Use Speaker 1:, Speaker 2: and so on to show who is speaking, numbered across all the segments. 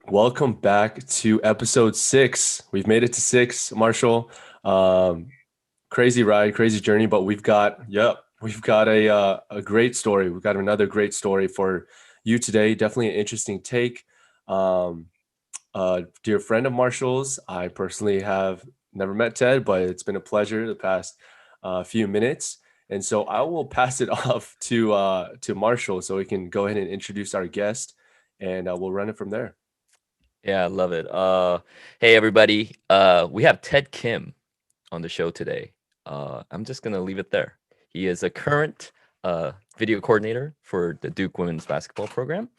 Speaker 1: Welcome back to episode 6. We've made it to 6, Marshall. Um, Crazy ride, crazy journey, but we've got a great story. We've got another great story for you today. Definitely an interesting take. Um, Dear friend of Marshall's. I personally have never met Ted, but it's been a pleasure the past few minutes. And so I will pass it off to Marshall so we can go ahead and introduce our guest, and we'll run it from there.
Speaker 2: Yeah, I love it. Hey everybody. We have Ted Kim on the show today. I'm just gonna leave it there. He is a current video coordinator for the Duke women's basketball program.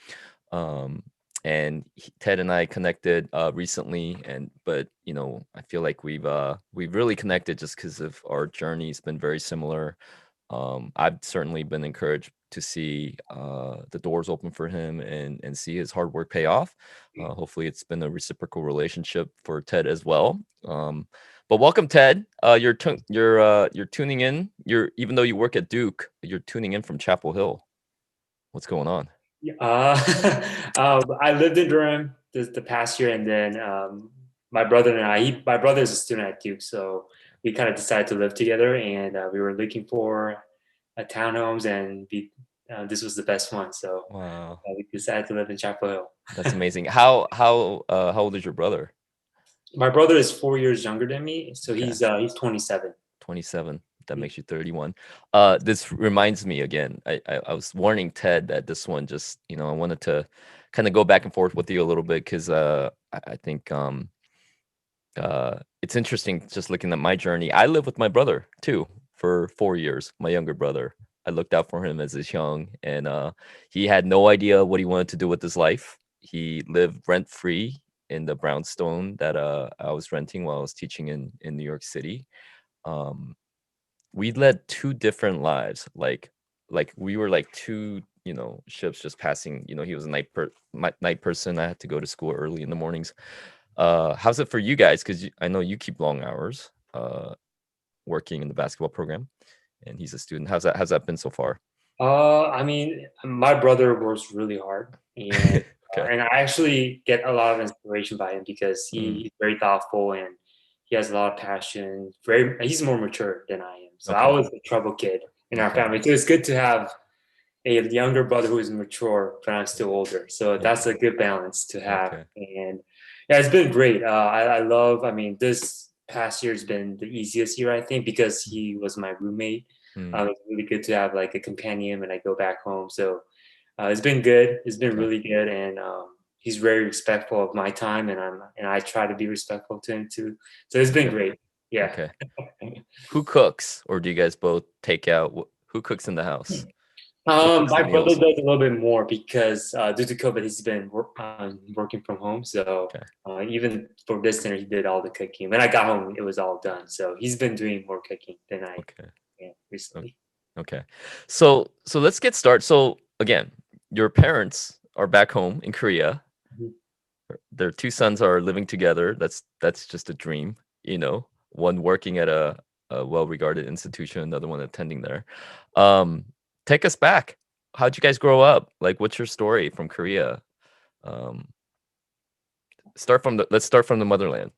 Speaker 2: Um, and Ted and I connected recently, and but I feel like we've really connected just because of our journey's been very similar. I've certainly been encouraged to see the doors open for him and see his hard work pay off. Hopefully, it's been a reciprocal relationship for Ted as well. But welcome, Ted. You're tuning in. You're even though you work at Duke, you're tuning in from Chapel Hill. What's going on?
Speaker 3: Yeah, I lived in Durham the past year, and then my brother and my brother is a student at Duke, so we kind of decided to live together, and we were looking for a townhomes, and this was the best one, so
Speaker 2: Wow,
Speaker 3: we decided to live in Chapel Hill.
Speaker 2: that's amazing. How old is your brother?
Speaker 3: My brother is 4 years younger than me, so
Speaker 2: Okay.
Speaker 3: he's 27.
Speaker 2: 27. That makes you 31. This reminds me again. I was warning Ted that this one just, I wanted to kind of go back and forth with you a little bit because I think it's interesting just looking at my journey. I lived with my brother too for 4 years, my younger brother. I looked out for him as he's young, and he had no idea what he wanted to do with his life. He lived rent free in the brownstone that I was renting while I was teaching in New York City. Um, we led two different lives. Like we were like two, ships just passing. He was a night person. I had to go to school early in the mornings. How's it for you guys? Because I know you keep long hours working in the basketball program, and he's a student. How's that been so far?
Speaker 3: I mean, my brother works really hard, and
Speaker 2: Okay.
Speaker 3: and I actually get a lot of inspiration by him because
Speaker 2: Mm,
Speaker 3: he's very thoughtful and he has a lot of passion. He's more mature than I am. So I
Speaker 2: okay.
Speaker 3: was the trouble kid in our
Speaker 2: Okay.
Speaker 3: family. So it's good to have a younger brother who is mature, but I'm still older. So
Speaker 2: Yeah.
Speaker 3: that's a good balance to have.
Speaker 2: Okay.
Speaker 3: And yeah, it's been great. I love. I mean, this past year has been the easiest year I think because he was my roommate.
Speaker 2: Mm,
Speaker 3: It's really good to have like a companion when I go back home. So it's been good. It's been
Speaker 2: okay.
Speaker 3: really good, and he's very respectful of my time, and I try to be respectful to him too. So it's been
Speaker 2: Okay.
Speaker 3: great. Yeah.
Speaker 2: Okay. Who cooks, or do you guys both take out? Who cooks in the house? Who cooks the
Speaker 3: My brother
Speaker 2: meals?
Speaker 3: does a little bit more because due to COVID, he's been working from home. So
Speaker 2: Okay.
Speaker 3: even for this dinner, he did all the cooking. When I got home, it was all done. So he's been doing more cooking than I
Speaker 2: Okay. o-
Speaker 3: recently.
Speaker 2: Okay. So let's get started. So again, your parents are back home in Korea.
Speaker 3: Mhm.
Speaker 2: Their two sons are living together. That's just a dream, One working at a well-regarded institution, another one attending there. Um, Take us back. How'd you guys grow up? Like, what's your story from Korea? Um, let's start from the motherland.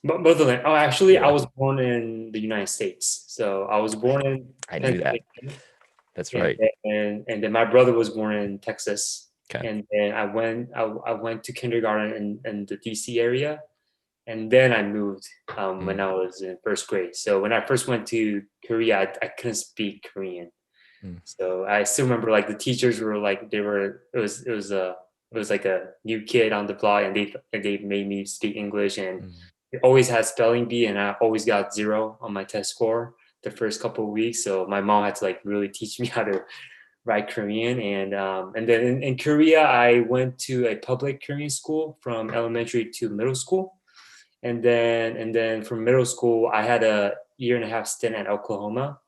Speaker 3: But motherland. Oh, actually, I
Speaker 2: Yeah,
Speaker 3: was born in the United States. So I was born in
Speaker 2: I knew that.
Speaker 3: Pennsylvania,
Speaker 2: That's
Speaker 3: and
Speaker 2: right.
Speaker 3: then my brother was born in Texas.
Speaker 2: Okay.
Speaker 3: And then I went to kindergarten in the DC area, and then I moved when
Speaker 2: Mm,
Speaker 3: I was in first grade. So when I first went to Korea, I couldn't speak Korean.
Speaker 2: mm,
Speaker 3: So I still remember like the teachers were like it was like a new kid on the block, and they made me speak English, and
Speaker 2: mm.
Speaker 3: it always had spelling bee, and I always got zero on my test score the first couple of weeks. So my mom had to like really teach me how to write Korean, and then in Korea I went to a public Korean school from elementary to middle school, and then from middle school I had a year and a half stint at Oklahoma,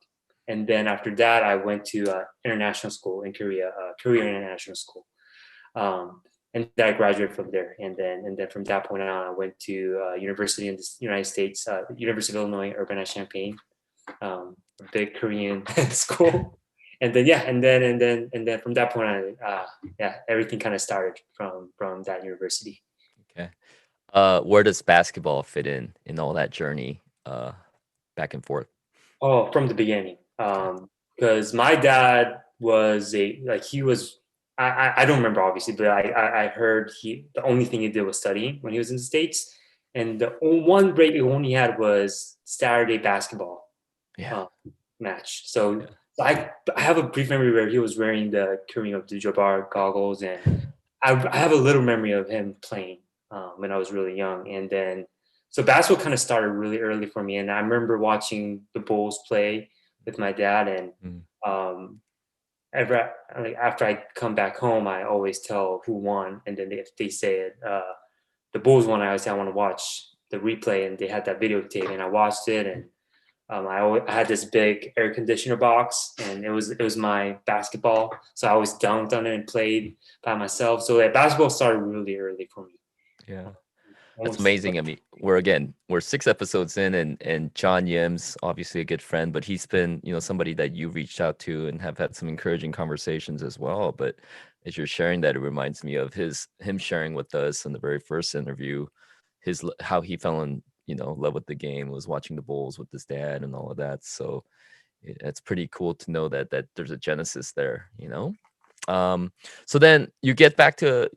Speaker 3: and then after that I went to international school in Korea, Korea International School, and then I graduated from there, and then from that point on I went to university in the United States, University of Illinois Urbana-Champaign, a big Korean school. And then yeah, and then from that point on, yeah, everything kind of started from that university.
Speaker 2: Okay. Where does basketball fit in all that journey, back and forth?
Speaker 3: Oh, from the beginning. Because my dad was he was. I don't remember obviously, but I heard the only thing he did was studying when he was in the States, and the one break he only had was Saturday basketball
Speaker 2: Yeah.
Speaker 3: match. So
Speaker 2: Yeah.
Speaker 3: I have a brief memory where he was wearing the Kareem Abdul-Jabbar goggles, and I have a little memory of him playing when I was really young, and then so basketball kind of started really early for me, and I remember watching the Bulls play with my dad, and
Speaker 2: Mm.
Speaker 3: um, ever like after I come back home, I always tell who won, and then if they say it, the Bulls won, I always say I want to watch the replay, and they had that videotape, and I watched it, and I had this big air conditioner box, and it was my basketball, so I always dunked on it and played by myself. So that basketball started really early for me.
Speaker 2: Yeah. That's
Speaker 3: Almost,
Speaker 2: amazing. I mean, we're 6 episodes in, and John Yim's obviously a good friend, but he's been, somebody that you reached out to and have had some encouraging conversations as well. But as you're sharing that, it reminds me of him sharing with us in the very first interview, how he fell in, love with the game, was watching the Bulls with his dad and all of that. So it's pretty cool to know that there's a genesis there. Um, so then you get back to,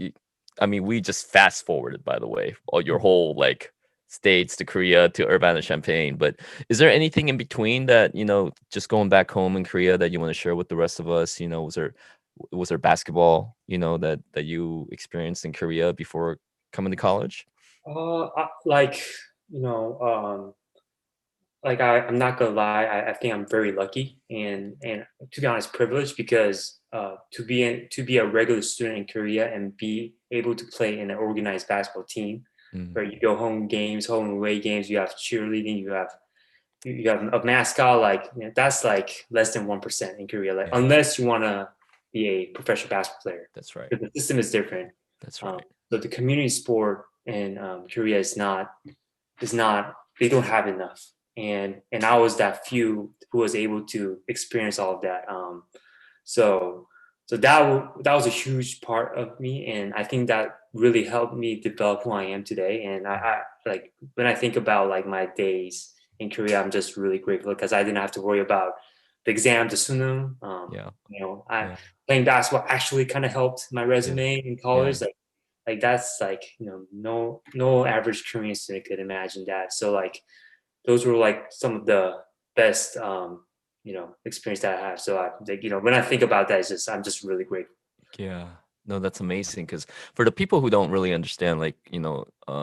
Speaker 2: I mean, we just fast forwarded, by the way, all your whole like states to Korea to Urbana-Champaign. But is there anything in between that, just going back home in Korea that you want to share with the rest of us? Was there basketball, that you experienced in Korea before coming to college?
Speaker 3: like you know, like I'm not gonna lie, I think I'm very lucky and to be honest, privileged because to be a regular student in Korea and be able to play in an organized basketball team
Speaker 2: Mm,
Speaker 3: where you go home games, home and away games, you have cheerleading, you have a mascot, like that's like less than 1% in Korea, like
Speaker 2: yeah,
Speaker 3: unless you want to be a professional basketball player.
Speaker 2: that's right.
Speaker 3: Because the system is different.
Speaker 2: That's right.
Speaker 3: So the community sport in Korea is not they don't have enough, and I was that few who was able to experience all of that. So that was a huge part of me, and I think that really helped me develop who I am today. And I like when I think about like my days in Korea, I'm just really grateful because I didn't have to worry about the exam, the sunum.
Speaker 2: Yeah,
Speaker 3: I
Speaker 2: yeah,
Speaker 3: playing basketball actually kind of helped my
Speaker 2: yeah,
Speaker 3: resume in
Speaker 2: yeah.
Speaker 3: college. Like that's like no average Korean student could imagine that. So like those were like some of the best experience that I have. So I like when I think about that, I'm just really grateful.
Speaker 2: Yeah. No, that's amazing. Because for the people who don't really understand, like,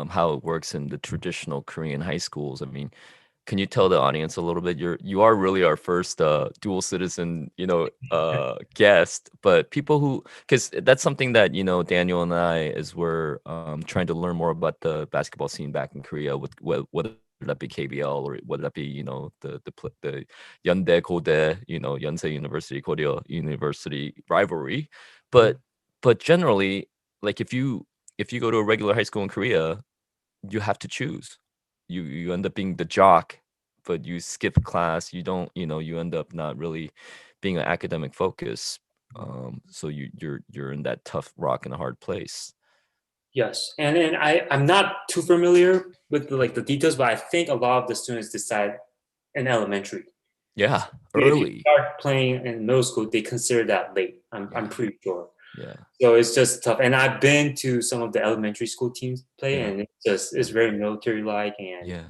Speaker 2: how it works in the traditional Korean high schools, I mean, can you tell the audience a little bit? You are really our first dual citizen, guest. But people who, because that's something that Daniel and I, as we're trying to learn more about the basketball scene back in Korea, with whether that be KBL or whether that be the Yeondae Kodae, Yonsei University Korea University rivalry, but generally, like if you go to a regular high school in Korea, you have to choose. You end up being the jock, but you skip class. You don't, you end up not really being an academic focus. So you're in that tough rock and a hard place.
Speaker 3: Yes, and I'm not too familiar with the details, but I think a lot of the students decide in elementary.
Speaker 2: Yeah,
Speaker 3: If you
Speaker 2: early.
Speaker 3: start playing in middle school, they consider that late. I'm
Speaker 2: Yeah,
Speaker 3: pretty sure.
Speaker 2: yeah,
Speaker 3: So it's just tough. And I've been to some of the elementary school teams play,
Speaker 2: yeah,
Speaker 3: and it's very military like, and
Speaker 2: yeah,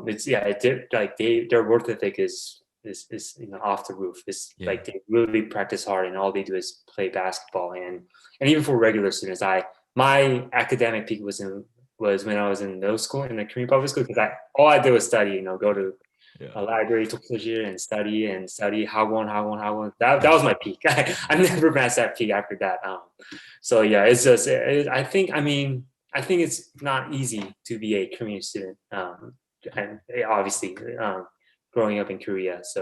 Speaker 3: it's yeah, it did like their work ethic is off the roof. It's
Speaker 2: yeah.
Speaker 3: like they really practice hard, and all they do is play basketball. And even for regular students, my academic peak was when I was in middle school in the Korean public school because I all I did was study. Go to
Speaker 2: Yeah.
Speaker 3: a library to Fortier and study how one. That was my peak. I never passed that peak after that. So yeah, it's just I think it's not easy to be a Korean student. And obviously, growing up in Korea. So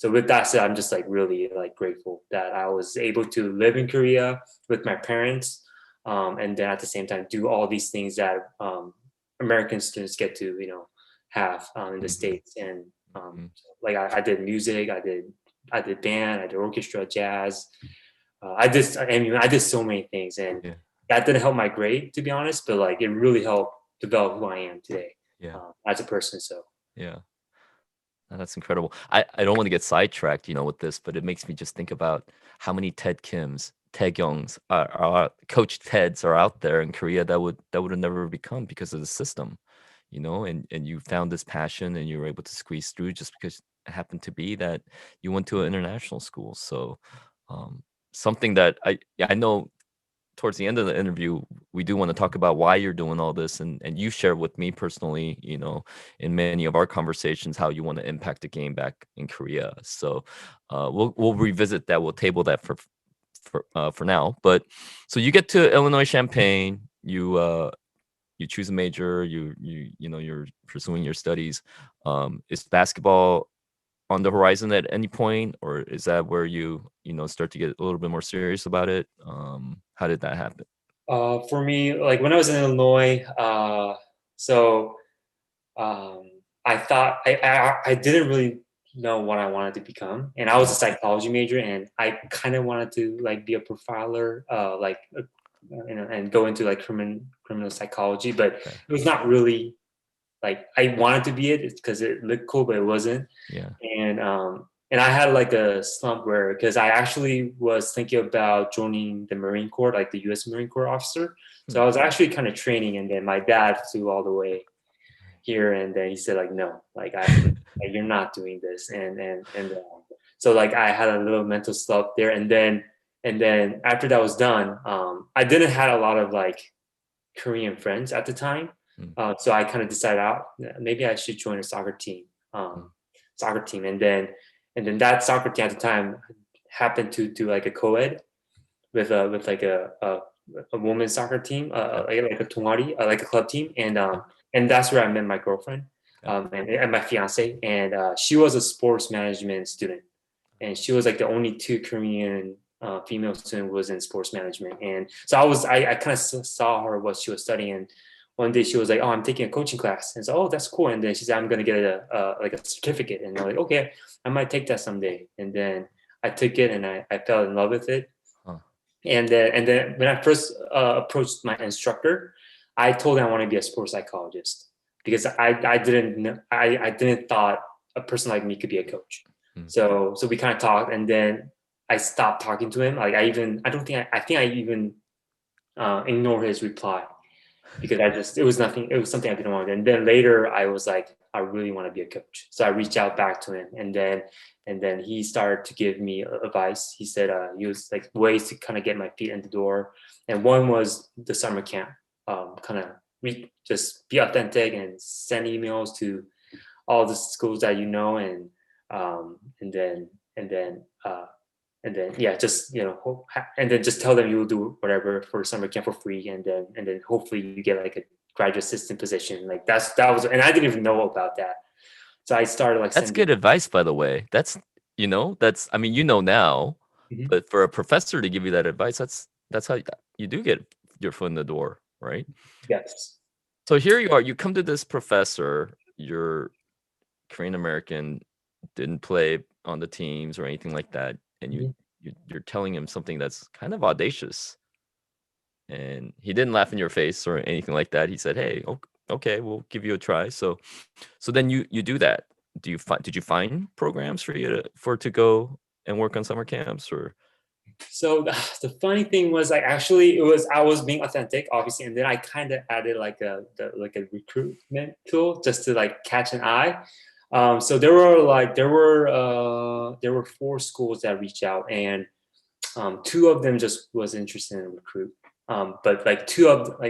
Speaker 3: with that said, I'm just like really like grateful that I was able to live in Korea with my parents, and then at the same time do all these things that American students get to have in the
Speaker 2: Mhm,
Speaker 3: States. And
Speaker 2: mhm.
Speaker 3: like I did music, I did band, I did orchestra, jazz. I did so many things, and
Speaker 2: Yeah.
Speaker 3: that didn't help my grade, to be honest, but like it really helped develop who I am today as a person. So
Speaker 2: Yeah. That's incredible. I don't want to get sidetracked, with this, but it makes me just think about how many Ted Kims, Taekyungs, Coach Teds are out there in Korea that would have never become because of the system, and you found this passion and you were able to squeeze through just because it happened to be that you went to an international school. So something that I know towards the end of the interview, we do want to talk about why you're doing all this, and you share with me personally, in many of our conversations, how you want to impact the game back in Korea. So we'll revisit that. We'll table that for now. But so you get to Illinois Champaign, you choose a major, you're pursuing your studies. Is basketball on the horizon at any point, or is that where you start to get a little bit more serious about it? How did that happen?
Speaker 3: for me, like when I was in Illinois, so I thought I didn't really know what I wanted to become, and I was a psychology major, and I kind of wanted to like be a profiler, and go into like criminal psychology, but it was not really like I wanted to be it because it looked cool, but it wasn't.
Speaker 2: Yeah.
Speaker 3: And I had like a slump where because I actually was thinking about joining the Marine Corps, like the U.S. Marine Corps officer. So I was actually kind of training, and then my dad flew all the way here, and then he said like, no, like like, you're not doing this, and so like I had a little mental slump there, and then after that was done, I didn't had a lot of like Korean friends at the time. So I kind of decided out maybe I should join a soccer team, and then that soccer team at the time happened to do like a co-ed with like a women's soccer team, like a 동아리, like a club team, and that's where I met my girlfriend, and my fiance, and she was a sports management student, and she was like the only two Korean female student was in sports management, and so I kind of saw her what she was studying, and one day she was like, oh, I'm taking a coaching class, and so, oh, that's cool, and then she said, I'm gonna get like a certificate, and I'm like, okay, I might take that someday, and then I took it, and I fell in love with it. And then when I first approached my instructor, I told him I want to be a sports psychologist because I didn't thought a person like me could be a coach. So we kind of talked, and then I stopped talking to him. Like I think I even ignored his reply because it was nothing. It was something I didn't want. And then later I was like, I really want to be a coach. So I reached out back to him, and then he started to give me advice. He said he was like ways to kind of get my feet in the door, and one was the summer camp. Kind of just be authentic and send emails to all the schools that you know, and then yeah, just and then just tell them you will do whatever for summer camp for free, and then hopefully you get like a graduate assistant position. Like that was, and I didn't even know about that. So I started like
Speaker 2: That's good advice, by the way. That's I mean, now, but for a professor to give you that advice, that's how you do get your foot in the door, right?
Speaker 3: Yes.
Speaker 2: So here you are, you come to this professor, you're Korean American, didn't play on the teams or anything like that, and you're telling him something that's kind of audacious, and he didn't laugh in your face or anything like that. He said, hey, okay, we'll give you a try. So then you do that. Did you find programs for you to go and work on summer camps? Or
Speaker 3: so the funny thing was like actually I was being authentic obviously, and then I kind of added like a recruitment tool just to like catch an eye. So there were 4 schools that reached out, and 2 of them just was interested in recruit. But like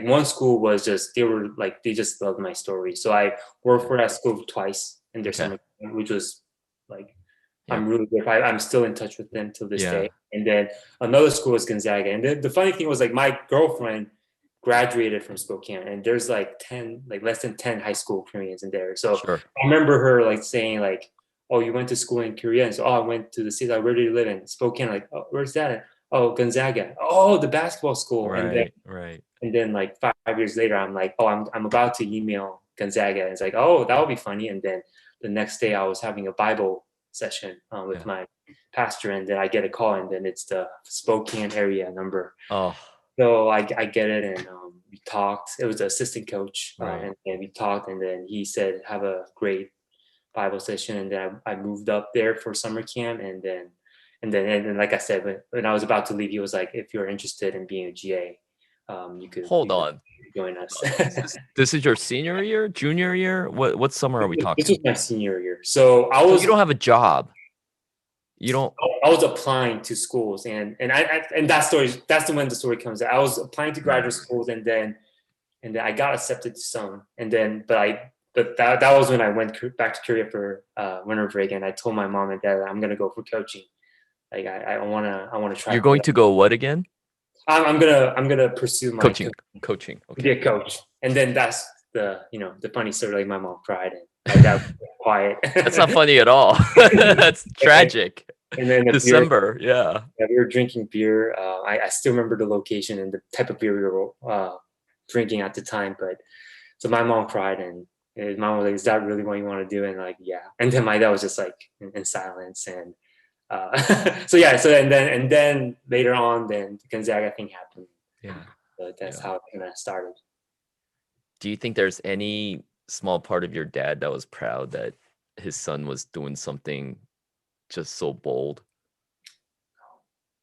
Speaker 3: one school was just they just loved my story. So I worked for that school twice in their summer camp, which was like I'm really good. I'm still in touch with them till this day. And then another school was Gonzaga. And the funny thing was like my girlfriend graduated from Spokane, and there's like less than 10 high school Koreans in there. So I remember her like saying like, oh, you went to school in Korea? And so, oh, I went to the city. Like, where did you live in? Spokane. Like, oh, where's that? Oh, Gonzaga. Oh, the basketball school.
Speaker 2: Right.
Speaker 3: And then like 5 years later, I'm like, oh, I'm about to email Gonzaga. And it's like, oh, that would be funny. And then the next day I was having a Bible session with my pastor, and then I get a call, and then it's the Spokane area number.
Speaker 2: Oh,
Speaker 3: So I get it, and we talked. It was the assistant coach,
Speaker 1: Right.
Speaker 3: and we talked, and then he said, "Have a great Bible session," and then I moved up there for summer camp, and then like I said, when I was about to leave, he was like, "If you're interested in being a GA,
Speaker 2: Hold
Speaker 3: you could
Speaker 2: on.
Speaker 3: join us."
Speaker 2: This is your senior year, junior year? What summer are we
Speaker 3: This
Speaker 2: talking?
Speaker 3: was my senior year, so
Speaker 2: So you don't have a job. You don't.
Speaker 3: I was applying to schools, and that's when the story comes out. I was applying to graduate schools, and then I got accepted to some, and then but that was when I went back to Korea for winter break, and I told my mom and dad that I'm gonna go for coaching. Like I wanna try.
Speaker 2: You're going to go what again?
Speaker 3: I'm gonna pursue my
Speaker 2: Coaching.
Speaker 3: to be
Speaker 2: Okay.
Speaker 3: a coach, and then that's the funny story. Like my mom cried, and my dad was quiet.
Speaker 2: That's not funny at all. That's tragic.
Speaker 3: And then
Speaker 2: December, yeah.
Speaker 3: we were drinking beer. I still remember the location and the type of beer we were drinking at the time. But so my mom cried, and his mom was like, "Is that really what you want to do?" And like, yeah. And then my dad was just like in silence. And so yeah. So and then later on, then the Gonzaga thing happened.
Speaker 2: Yeah.
Speaker 3: So that's how it kind of started.
Speaker 2: Do you think there's any small part of your dad that was proud that his son was doing something just so bold?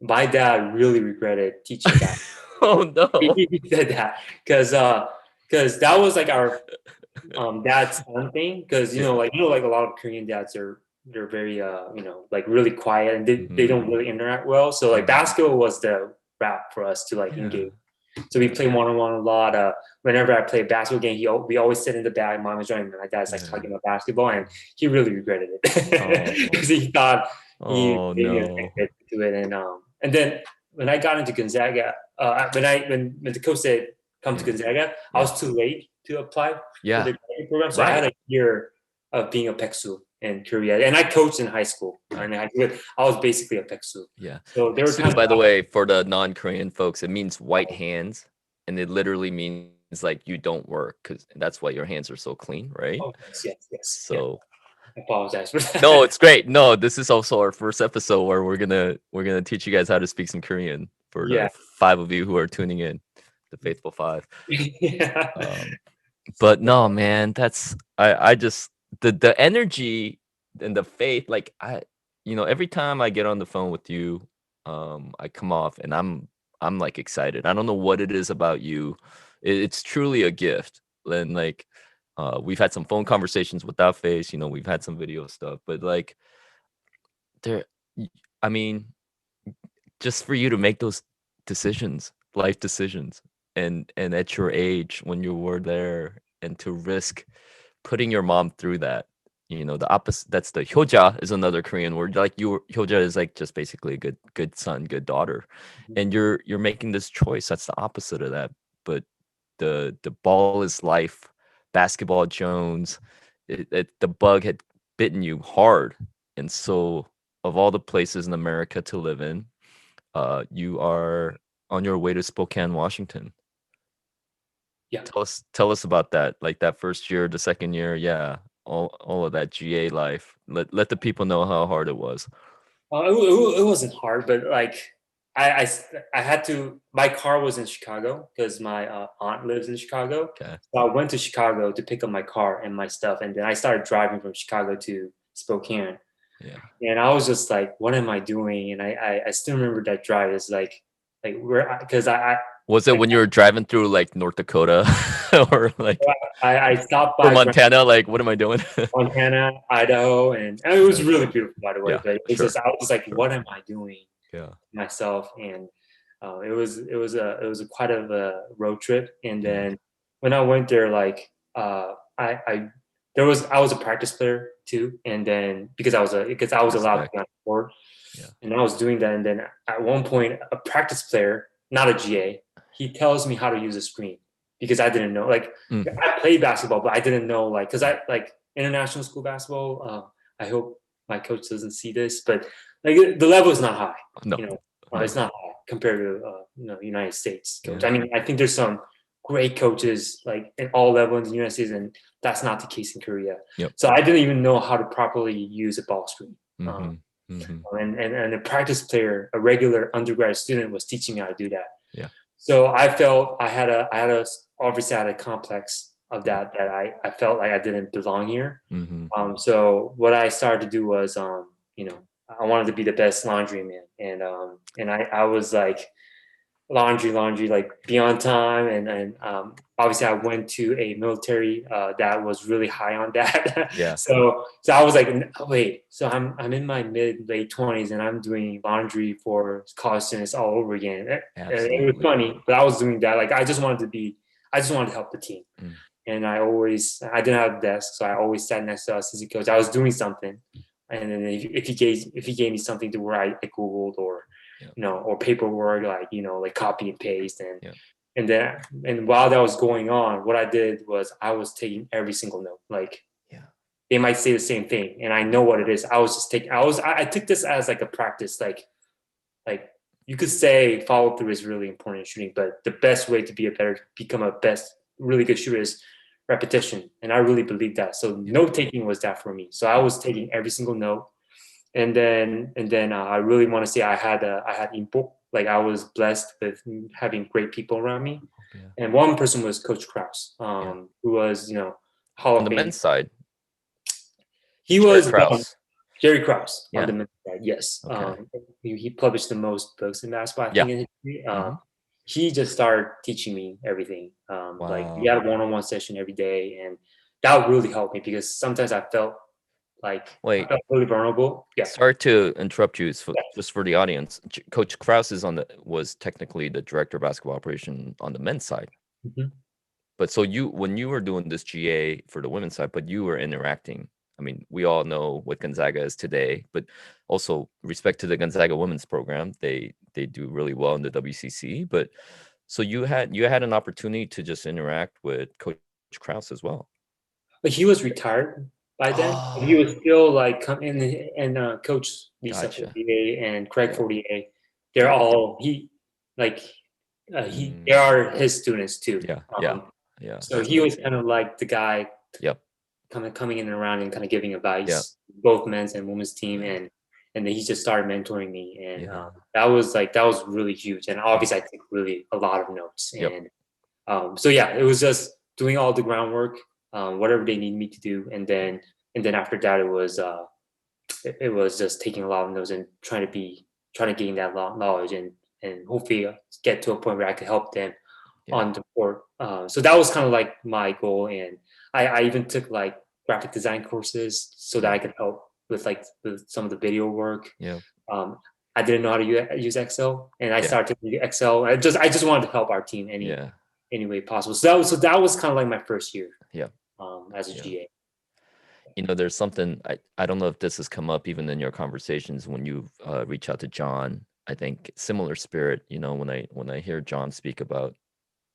Speaker 3: My dad really regretted teaching that.
Speaker 2: Oh no.
Speaker 3: He said that because that was like our dad's son thing. Because like a lot of Korean dads they're very like really quiet, and they don't really interact well. So like basketball was the route for us to like engage. So we play one-on-one a lot. Whenever I play a basketball game, we always sit in the back. Mom is joining me. My dad's like talking about basketball, and he really regretted it because he thought he maybe affected to it. And then when I got into Gonzaga, when the coach said come to Gonzaga, I was too late to apply for the program, so I had a year of being a peksu in Korea, and I coached in high school, and I was basically a peksu.
Speaker 2: Yeah.
Speaker 3: So there were times,
Speaker 2: by the way, for the non-Korean folks, it means white hands, and it literally means like you don't work, because that's why your hands are so clean, right?
Speaker 3: Oh, yes.
Speaker 2: So
Speaker 3: I apologize for that.
Speaker 2: no, it's great. No, this is also our first episode where we're gonna teach you guys how to speak some Korean for the 5 of you who are tuning in, the faithful 5. But no, man, that's I just the energy and the faith. Like every time I get on the phone with you, I come off and I'm like excited. I don't know what it is about you. It's truly a gift. And like we've had some phone conversations without face, we've had some video stuff, but like I mean, just for you to make those decisions, life decisions, and at your age when you were there, and to risk putting your mom through that, the opposite. That's the hyoja is another Korean word. Like hyoja is like just basically a good son, good daughter, and you're making this choice. That's the opposite of that. But the ball is life. Basketball Jones, the bug had bitten you hard, and so of all the places in America to live in, you are on your way to Spokane, Washington.
Speaker 3: Yeah.
Speaker 2: Tell us about that. Like that first year, the second year, all of that GA life. Let the people know how hard it was.
Speaker 3: It wasn't hard, but like I had to. My car was in Chicago because my aunt lives in Chicago.
Speaker 2: Okay.
Speaker 3: So I went to Chicago to pick up my car and my stuff, and then I started driving from Chicago to Spokane.
Speaker 2: Yeah.
Speaker 3: And I was just like, "What am I doing?" And I still remember that drive. It's like where because I
Speaker 2: was it when you were driving through like North Dakota or like
Speaker 3: I stopped by
Speaker 2: Montana? Like, what am I doing?
Speaker 3: Montana, Idaho, and it was really beautiful, by the way.
Speaker 2: Yeah,
Speaker 3: but it's just I was like, what am I doing?
Speaker 2: Yeah.
Speaker 3: Myself, and it was a quite of a road trip. And then when I went there, like I was a practice player too, and then because I was allowed to be on the court, and I was doing that. And then at one point, a practice player, not a GA, he tells me how to use a screen because I didn't know. Like I played basketball, but I didn't know, like, because I like international school basketball. I hope my coach doesn't see this, but like the level is not high.
Speaker 2: No.
Speaker 3: It's not high compared to United States coach. I mean, I think there's some great coaches like in all levels in the United States, and that's not the case in Korea. So I didn't even know how to properly use a ball screen. And a practice player, a regular undergrad student, was teaching me how to do that.
Speaker 2: Yeah.
Speaker 3: So I felt obviously I had a complex of that I felt like I didn't belong here.
Speaker 2: Mm-hmm.
Speaker 3: So what I started to do was, you know, I wanted to be the best laundryman, and I was like laundry, like be on time, and obviously I went to a military that was really high on that.
Speaker 2: Yeah.
Speaker 3: So I was like, wait, so I'm in my late 20s and I'm doing laundry for college students all over again. It was
Speaker 2: Absolutely.
Speaker 3: funny, but I was doing that like I just wanted to help the team.
Speaker 2: Mm.
Speaker 3: And I didn't have a desk, so I always sat next to us as a coach. I was doing something, and then if he gave me something to where I googled or or paperwork, like like copy and paste, and while that was going on, what I did was I was taking every single note. Like they might say the same thing, and I know what it is. I was just taking. I took this as like a practice, like you could say follow through is really important in shooting, but the best way to become a really good shooter is repetition. And I really believe that. So note taking was that for me. So I was taking every single note. And then I really want to say I had input. Like I was blessed with having great people around me. And one person was Coach Krause, who was, Hall
Speaker 2: On
Speaker 3: of
Speaker 2: the
Speaker 3: Fame.
Speaker 2: men's side,
Speaker 3: He
Speaker 2: Jerry
Speaker 3: was
Speaker 2: Krause.
Speaker 3: Jerry Krause on
Speaker 2: Yeah.
Speaker 3: the men's side, yes.
Speaker 2: Okay.
Speaker 3: He published the most books in basketball, I
Speaker 2: Yeah.
Speaker 3: think, in history.
Speaker 2: Mhm.
Speaker 3: He just started teaching me everything. Like we
Speaker 2: Wow.
Speaker 3: had a one-on-one session every day, and that really helped me because sometimes I felt
Speaker 2: Wait,
Speaker 3: really vulnerable. Yeah.
Speaker 2: sorry to interrupt you. Just for the audience, Coach Krause was technically the director of basketball operation on the men's side.
Speaker 3: Mhm.
Speaker 2: But so when you were doing this GA for the women's side, but you were interacting. I mean, we all know what Gonzaga is today, but also respect to the Gonzaga women's program, they do really well in the WCC. But so you had an opportunity to just interact with Coach Krause as well.
Speaker 3: But he was retired by then. He
Speaker 2: Oh,
Speaker 3: was still like come in and Coach Lisa
Speaker 2: gotcha.
Speaker 3: Fortier and Craig
Speaker 2: Yeah.
Speaker 3: Fortier. They're
Speaker 2: Yeah.
Speaker 3: all they are his students too.
Speaker 2: Yeah.
Speaker 3: So
Speaker 2: That's
Speaker 3: he was
Speaker 2: amazing.
Speaker 3: kind of like the guy
Speaker 2: Yep.
Speaker 3: kind of coming in and around and kind of giving advice,
Speaker 2: Yeah.
Speaker 3: both men's and women's team,
Speaker 2: Yeah.
Speaker 3: and then he just started mentoring me, and
Speaker 2: Yeah.
Speaker 3: that was really huge. And obviously, I took really a lot of notes,
Speaker 2: Yep.
Speaker 3: and so yeah, it was just doing all the groundwork, whatever they need me to do, and then after that, it was just taking a lot of notes and trying to gain that knowledge and hopefully get to a point where I could help them on the court. So that was kind of like my goal, and I even took like graphic design courses so that I could help with some of the video work.
Speaker 2: Yeah.
Speaker 3: I didn't know how to use Excel, and I
Speaker 2: Yeah.
Speaker 3: started to use Excel. I just wanted to help our team any way possible. So that was kind of like my first year.
Speaker 2: Yeah.
Speaker 3: As a GA.
Speaker 2: There's something I don't know if this has come up even in your conversations when you reach out to John. I think similar spirit. When I hear John speak about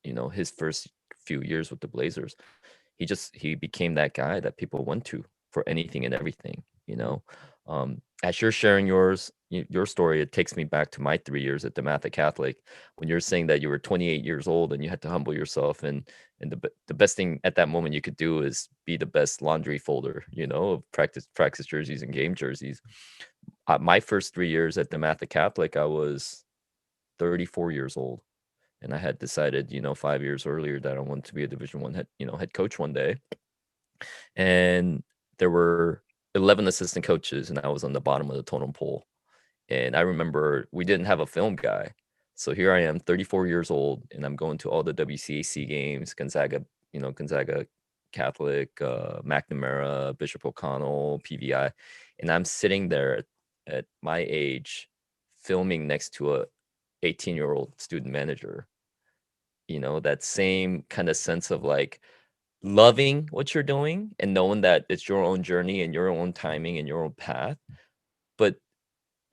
Speaker 2: his first few years with the Blazers, he became that guy that people went to for anything and everything. As you're sharing your story, it takes me back to my 3 years at DeMatha Catholic when you're saying that you were 28 years old and you had to humble yourself, and the best thing at that moment you could do is be the best laundry folder, of practice jerseys and game jerseys. My first 3 years at DeMatha Catholic, I was 34 years old, and I had decided 5 years earlier that I wanted to be a Division I head coach one day. And there were 11 assistant coaches, and I was on the bottom of the totem pole. And I remember we didn't have a film guy. So here I am, 34 years old, and I'm going to all the WCAC games, Gonzaga Catholic, McNamara, Bishop O'Connell, PVI. And I'm sitting there at my age filming next to a 18-year-old student manager. That same kind of sense of like loving what you're doing and knowing that it's your own journey and your own timing and your own path. But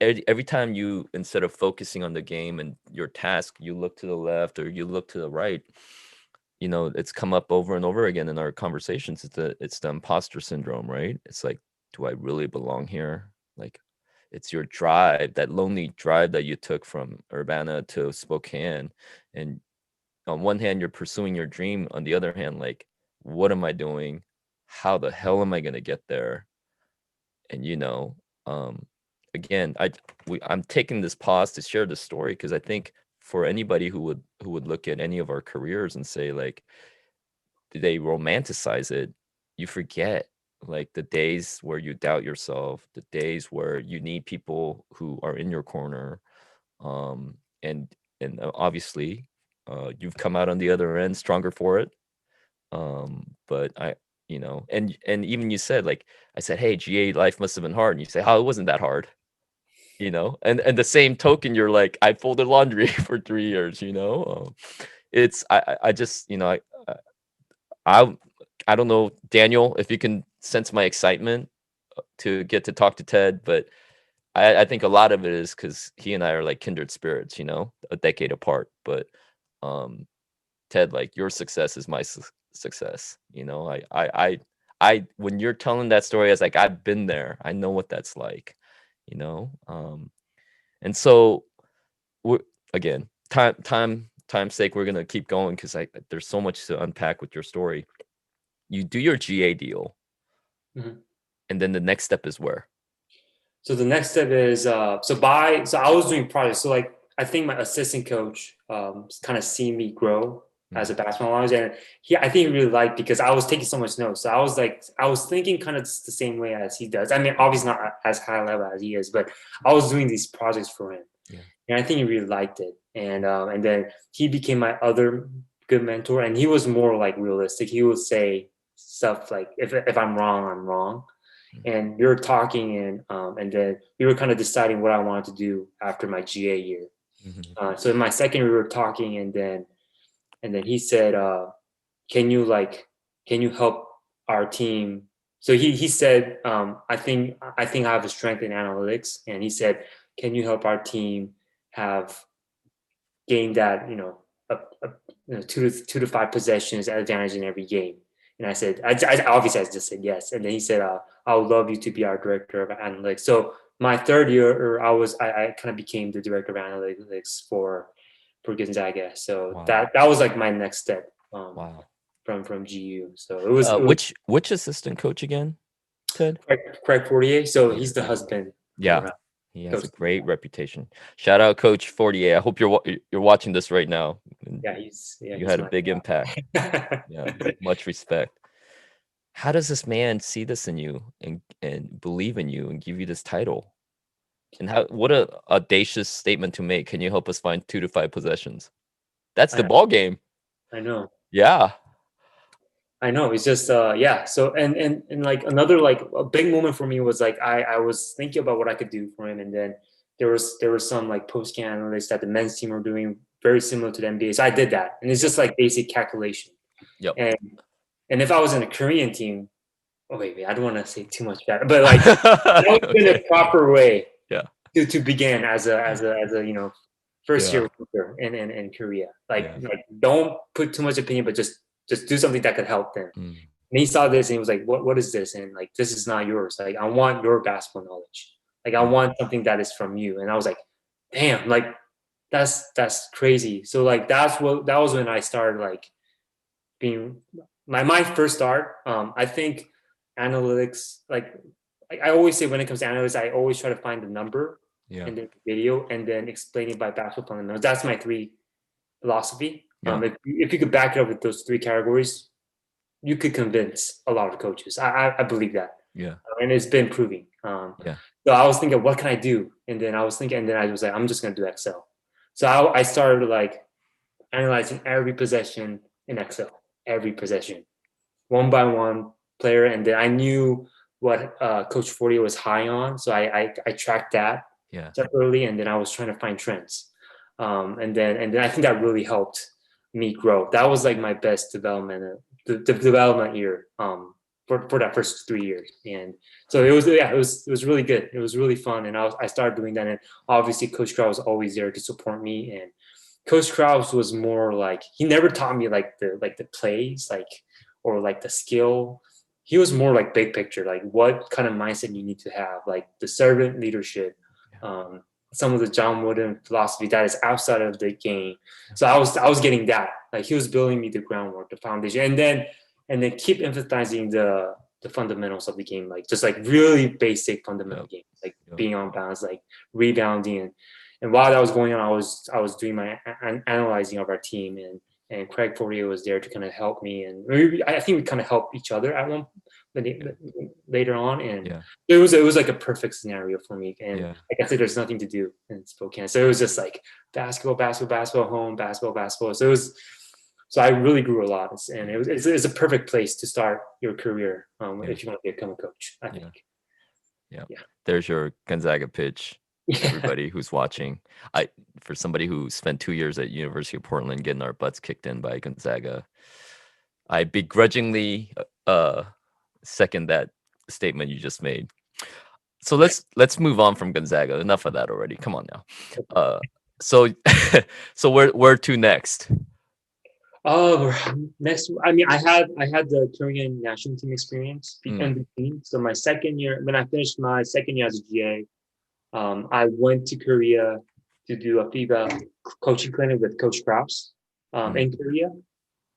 Speaker 2: every time you, instead of focusing on the game and your task, you look to the left or you look to the right, it's come up over and over again in our conversations. It's the imposter syndrome, right? It's like, do I really belong here? Like, it's your drive, that lonely drive that you took from Urbana to Spokane. And on one hand, you're pursuing your dream. On the other hand, like, what am I doing? How the hell am I going to get there? And, again, I'm taking this pause to share this story because I think for anybody who would look at any of our careers and say like, did they romanticize it? You forget like the days where you doubt yourself, the days where you need people who are in your corner, and obviously, you've come out on the other end stronger for it. But and even you said like, I said, hey, GA life must have been hard, and you say, oh, it wasn't that hard. And the same token, you're like, I folded laundry for 3 years. It's I just I I don't know, Daniel, if you can sense my excitement to get to talk to Ted, but I think a lot of it is because he and I are like kindred spirits, a decade apart. But um, Ted, like your success is my success. When you're telling that story, I was like, I've been there. I know what that's like. You know, and so we're again, time's sake, we're gonna keep going because there's so much to unpack with your story. You do your GA deal, and then the next step is where?
Speaker 3: So the next step is so I was doing projects. So like I think my assistant coach kind of seen me grow as a basketball manager, and I think he really liked because I was taking so much notes. So I was thinking kind of the same way as he does. I mean, obviously not as high level as he is, but I was doing these projects for him, and I think he really liked it. And then he became my other good mentor, and he was more like realistic. He would say stuff like, if I'm wrong, I'm wrong. And we were talking, and then we were kind of deciding what I wanted to do after my GA year. So in my second year, we were talking, and then he said, can you help our team? So he said, I think I have a strength in analytics, and he said, can you help our team gain that, two to five possessions advantage in every game? And I said, I obviously I just said yes. And then he said, I would love you to be our director of analytics. So my third year, I kind of became the director of analytics for Gonzaga. So that was like my next step. From GU. So it was
Speaker 2: which assistant coach again, Ted?
Speaker 3: Craig Fortier. So he's the husband.
Speaker 2: Yeah. He has a great reputation. Shout out Coach Fortier. I hope you're watching this right now.
Speaker 3: Yeah,
Speaker 2: you had a big impact. Yeah, much respect. How does this man see this in you and believe in you and give you this title? And what a audacious statement to make. Can you help us find 2 to 5 possessions? That's the ball game.
Speaker 3: I know.
Speaker 2: Yeah.
Speaker 3: I know. It's just yeah. So and like another like a big moment for me was like I was thinking about what I could do for him, and then there was some like post-game analytics that the men's team were doing very similar to the NBA. So I did that, and it's just like basic calculation.
Speaker 2: Yep.
Speaker 3: And if I was in a Korean team, oh wait, I don't want to say too much bad, but like that was in a proper way.
Speaker 2: Yeah.
Speaker 3: To begin as a first year recruiter in Korea. Like don't put too much opinion, but just do something that could help them. And he saw this and he was like, what is this? And like, this is not yours. Like, I want your basketball knowledge. Like, I want something that is from you. And I was like, damn, like that's crazy. So like, that was when I started like being my first start. I think analytics, like I always say when it comes to analytics, I always try to find the number in the video and then explain it by basketball fundamentals. That's my 3 philosophy. If you could back it up with those 3 categories, you could convince a lot of coaches. I believe that.
Speaker 2: Yeah.
Speaker 3: And it's been proving. So I was thinking, what can I do? And then I was like, I'm just going to do Excel. So I started like analyzing every possession in Excel, every possession, one by one player. And then I knew what Coach Fortier was high on. So I tracked that separately. And then I was trying to find trends. And then I think that really helped me grow. That was like my best development year for that first 3 years. And so it was really good. It was really fun. And I started doing that. And obviously Coach Krause was always there to support me. And Coach Krause was more like, he never taught me like the plays, or like the skill. He was more like big picture, like what kind of mindset you need to have, like the servant leadership, some of the John Wooden philosophy that is outside of the game. So I was getting that. Like he was building me the groundwork, the foundation, and then keep emphasizing the fundamentals of the game, like just like really basic fundamental game, like being on balance, like rebounding and while that was going on, I was doing my analyzing of our team, and Craig Fortier was there to kind of help me, and I think we kind of helped each other at one later on, and
Speaker 2: Yeah.
Speaker 3: it was like a perfect scenario for me. And
Speaker 2: Yeah.
Speaker 3: like I said, there's nothing to do in Spokane, so it was just like basketball, home, basketball. So I really grew a lot, and it's a perfect place to start your career if you want to become a coach, I think.
Speaker 2: Yeah.
Speaker 3: Yeah.
Speaker 2: There's your Gonzaga pitch. Everybody who's watching, for somebody who spent 2 years at University of Portland getting our butts kicked in by Gonzaga, I begrudgingly second that statement you just made. So let's move on from Gonzaga. Enough of that already. Come on now. So so where to next?
Speaker 3: Next, I mean, I had the Korean national team experience in between. So my second year, when I finished my second year as a GA, I went to Korea to do a FIBA coaching clinic with Coach Krause in Korea.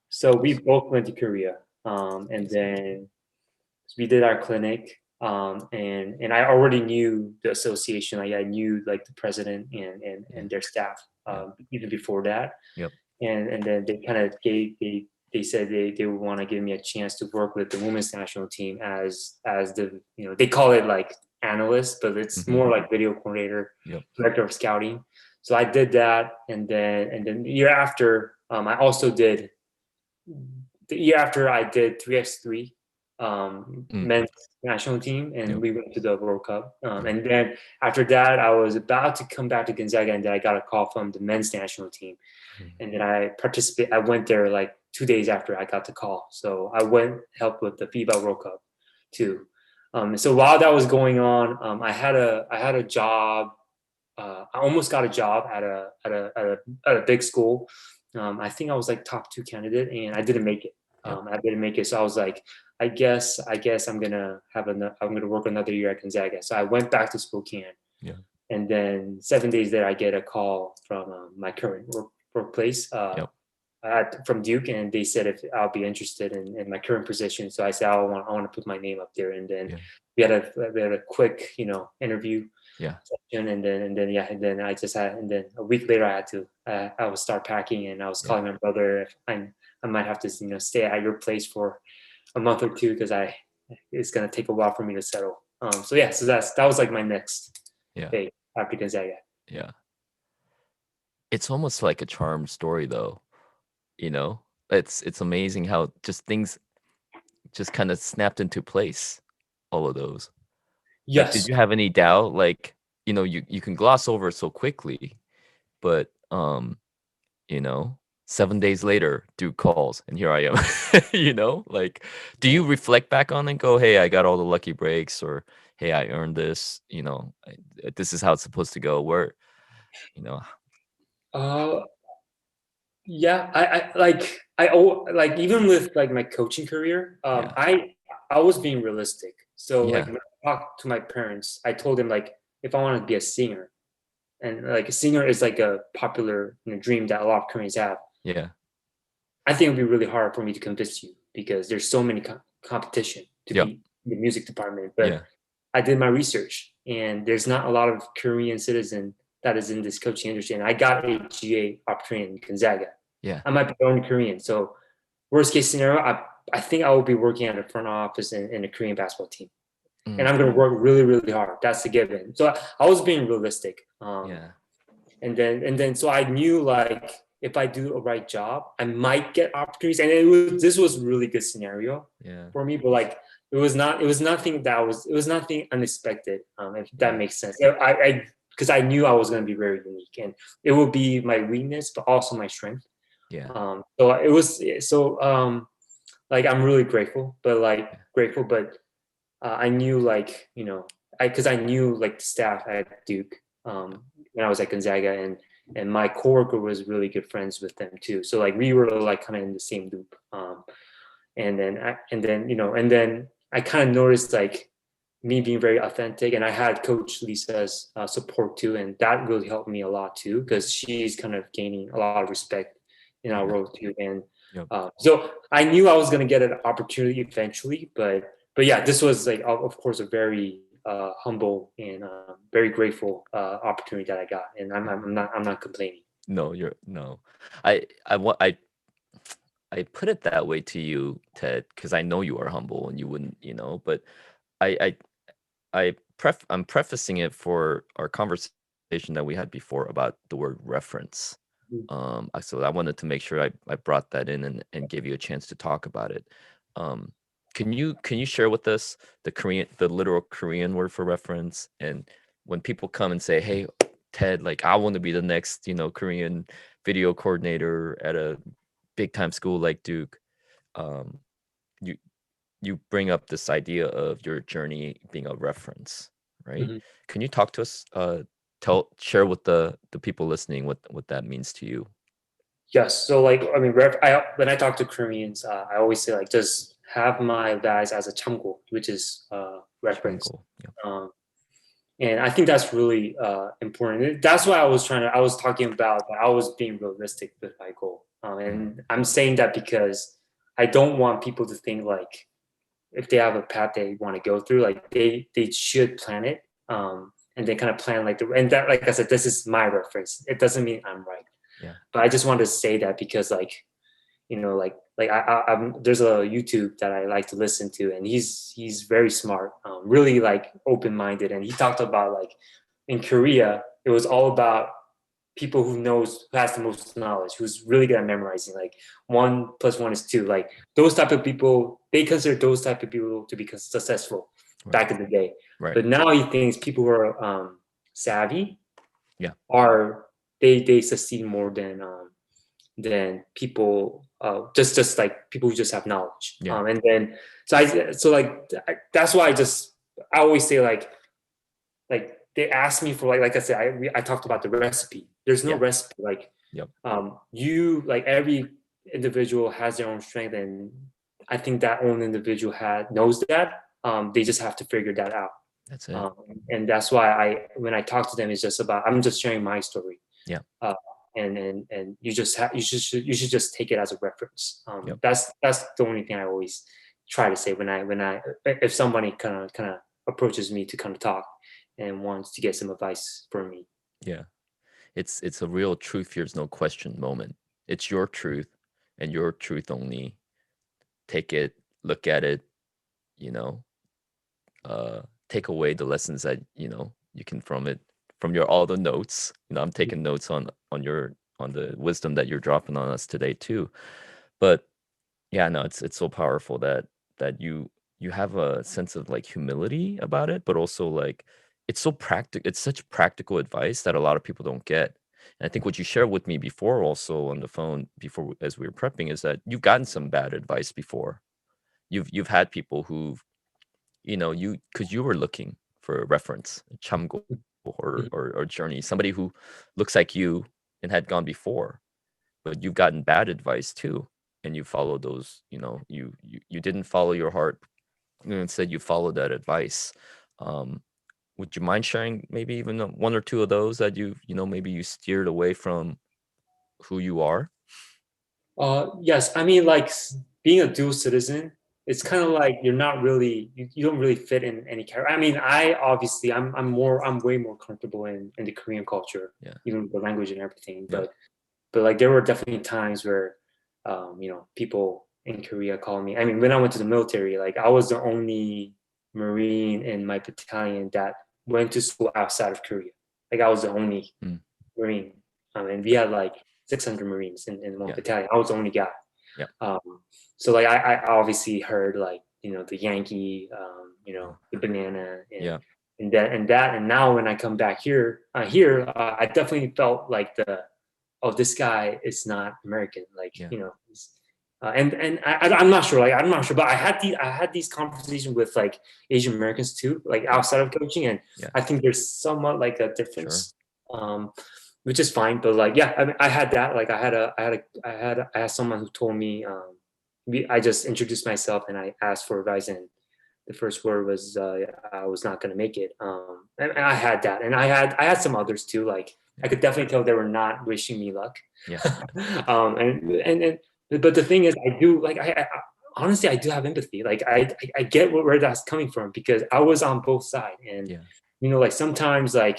Speaker 3: So we both went to Korea, and then we did our clinic. And I already knew the association. Like I knew like the president and their staff even before that.
Speaker 2: Yep.
Speaker 3: And then they kind of they said they would want to give me a chance to work with the women's national team as the, you know, they call it like analyst, but it's more like video coordinator, director of scouting. So I did that, and then the year after, I also did the year after I did 3x3 men's national team, and we went to the World Cup. And then after that, I was about to come back to Gonzaga, and then I got a call from the men's national team. And then I went there like 2 days after I got the call. So I went help with the FIBA World Cup too. So while that was going on, I had a job. I almost got a job at a big school. I think I was like top 2 candidate, and I didn't make it. I didn't make it. So I was like, I guess I'm gonna work another year at Gonzaga. So I went back to Spokane. Yeah. And then 7 days later, I get a call from my current workplace from Duke, and they said if I'll be interested in my current position. So I said I want to put my name up there, and then we had a quick, you know, interview. Session, and then I just had, and then a week later I would start packing, and I was calling my brother if I might have to, you know, stay at your place for a month or two because it's gonna take a while for me to settle. So that was like my next day after Gonzaga.
Speaker 2: Yeah. It's almost like a charm story though. You know, it's amazing how just things just kind of snapped into place, all of those.
Speaker 3: Yes.
Speaker 2: Like, did you have any doubt? Like, you know, you can gloss over it so quickly, but you know, 7 days later, Duke calls, and here I am. You know, like, do you reflect back on it and go, "Hey, I got all the lucky breaks," or "Hey, I earned this." You know, this is how it's supposed to go. Where, you know.
Speaker 3: Yeah, I even with like my coaching career, I was being realistic. So like when I talked to my parents, I told them like if I want to be a singer, and like a singer is like a popular, you know, dream that a lot of Koreans have. Yeah, I think it'd be really hard for me to convince you because there's so many competition to be in the music department. But I did my research, and there's not a lot of Korean citizen that is in this coaching industry, and I got a GA opportunity in Gonzaga. Yeah, I might be only Korean. So worst case scenario, I think I will be working at a front office in a Korean basketball team, and I'm going to work really, really hard. That's the given. So I was being realistic. And then so I knew like if I do a right job, I might get opportunities. And this was really good scenario for me, but like it was nothing unexpected. If that makes sense. Because I knew I was going to be very unique, and it will be my weakness, but also my strength. So it was like I'm really grateful, but I knew like, you know, because I knew like the staff at Duke when I was at Gonzaga, and my coworker was really good friends with them too. So like we were like kind of in the same loop. And then I kind of noticed like me being very authentic, and I had Coach Lisa's support too, and that really helped me a lot too because she's kind of gaining a lot of respect in our role too. And so I knew I was going to get an opportunity eventually, but yeah, this was like of course a very humble and very grateful opportunity that I got, and I'm not complaining.
Speaker 2: No, I put it that way to you, Ted, because I know you are humble and you wouldn't, but I I'm prefacing it for our conversation that we had before about the word reference. So I wanted to make sure I brought that in and gave you a chance to talk about it. Um, can you share with us the literal Korean word for reference? And when people come and say, "Hey, Ted, like I want to be the next, Korean video coordinator at a big time school like Duke," um, you you bring up this idea of your journey being a reference, right?
Speaker 3: Mhm.
Speaker 2: Can you talk to us? Share with the people listening what that means to you.
Speaker 3: Yes. So like, I mean, when I talk to Koreans, I always say like, just have my guys as a chamgo, which is reference.
Speaker 2: Jungle. Yeah.
Speaker 3: Um, and I think that's really important. That's why I was talking about that I was being realistic with my goal. And I'm saying that because I don't want people to think like if they have a path they want to go through, like they should plan it. And they kind of plan and that, like I said, this is my reference. It doesn't mean I'm right.
Speaker 2: Yeah.
Speaker 3: But I just wanted to say that because there's a YouTube that I like to listen to, and he's very smart, really like open-minded, and he talked about like in Korea it was all about people who has the most knowledge, who's really good at memorizing, like 1+1 is 2, like those type of people, they consider those type of people to be successful back in the day.
Speaker 2: Right.
Speaker 3: But now he thinks people who are savvy
Speaker 2: Yeah.
Speaker 3: are they succeed more than people just like people who just have knowledge.
Speaker 2: Yeah.
Speaker 3: And then that's why I always say like they ask me for like I said, I talked about the recipe. There's no recipe. Like
Speaker 2: Yep.
Speaker 3: you, like every individual has their own strength, and I think that own individual knows that. They just have to figure that out.
Speaker 2: That's it.
Speaker 3: And that's why when I talk to them, it's just about, I'm just sharing my story.
Speaker 2: Yeah.
Speaker 3: And you should just take it as a reference.
Speaker 2: Yep.
Speaker 3: That's the only thing I always try to say if somebody kind of approaches me to kind of talk and wants to get some advice from me.
Speaker 2: Yeah. It's a real truth fears no question moment. It's your truth and your truth only. Take it, look at it, take away the lessons that you can from all the notes. I'm taking notes on the wisdom that you're dropping on us today too. But yeah, no, it's so powerful that you have a sense of like humility about it, but also like it's so practical. It's such practical advice that a lot of people don't get. And I think what you shared with me before, also on the phone before as we were prepping, is that you've gotten some bad advice before. You've had people who've because you were looking for a reference, a chamgo or journey, somebody who looks like you and had gone before, but you've gotten bad advice too, and you followed those. You didn't follow your heart, instead you followed that advice. Would you mind sharing maybe even one or two of those that maybe you steered away from who you are?
Speaker 3: Yes, I mean, like being a dual citizen, it's kind of like you're not really you don't really fit in any character. I mean, I'm way more comfortable in the Korean culture, even with the language and everything. But like there were definitely times where people in Korea call me. I mean, when I went to the military, like I was the only Marine in my battalion that went to school outside of Korea. Like I was the only Marine. And we had like 600 Marines in one battalion. I was the only guy.
Speaker 2: Yeah.
Speaker 3: So like I obviously heard like the Yankee, the banana, and now when I come back here, I definitely felt like this guy is not American, like and I'm not sure, but I had these conversations with like Asian Americans too, like outside of coaching, and I think there's somewhat like a difference. Sure. Which is fine, but like I mean, I had that, like I had someone who told me, I just introduced myself and I asked for advice, and the first word was I was not going to make it. And I had that, and I had some others too. Like I could definitely tell they were not wishing me luck.
Speaker 2: Yeah.
Speaker 3: But the thing is, I do like honestly, I do have empathy. Like I get where that's coming from because I was on both sides, and
Speaker 2: Yeah.
Speaker 3: you know, like sometimes when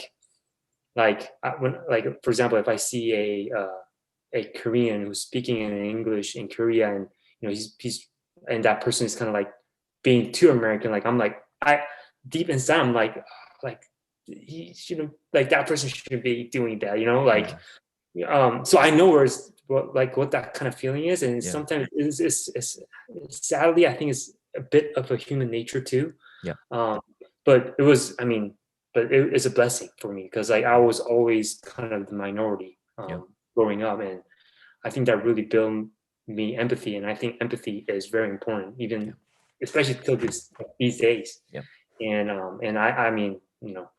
Speaker 3: for example, if I see a Korean who's speaking in English in Korea, and you know he's and that person is kind of like being too American, like I'm like I deep inside I'm like he shouldn't, like that person shouldn't be doing that, you know, like so I know what that kind of feeling is, and
Speaker 2: Yeah.
Speaker 3: sometimes it's sadly I think it's a bit of a human nature too.
Speaker 2: Yeah.
Speaker 3: But it was, I mean, but it's a blessing for me because like I was always kind of the minority
Speaker 2: Yeah.
Speaker 3: growing up, and I think that really built me empathy, and I think empathy is very important, even especially till these days.
Speaker 2: Yeah.
Speaker 3: And I mean, you know,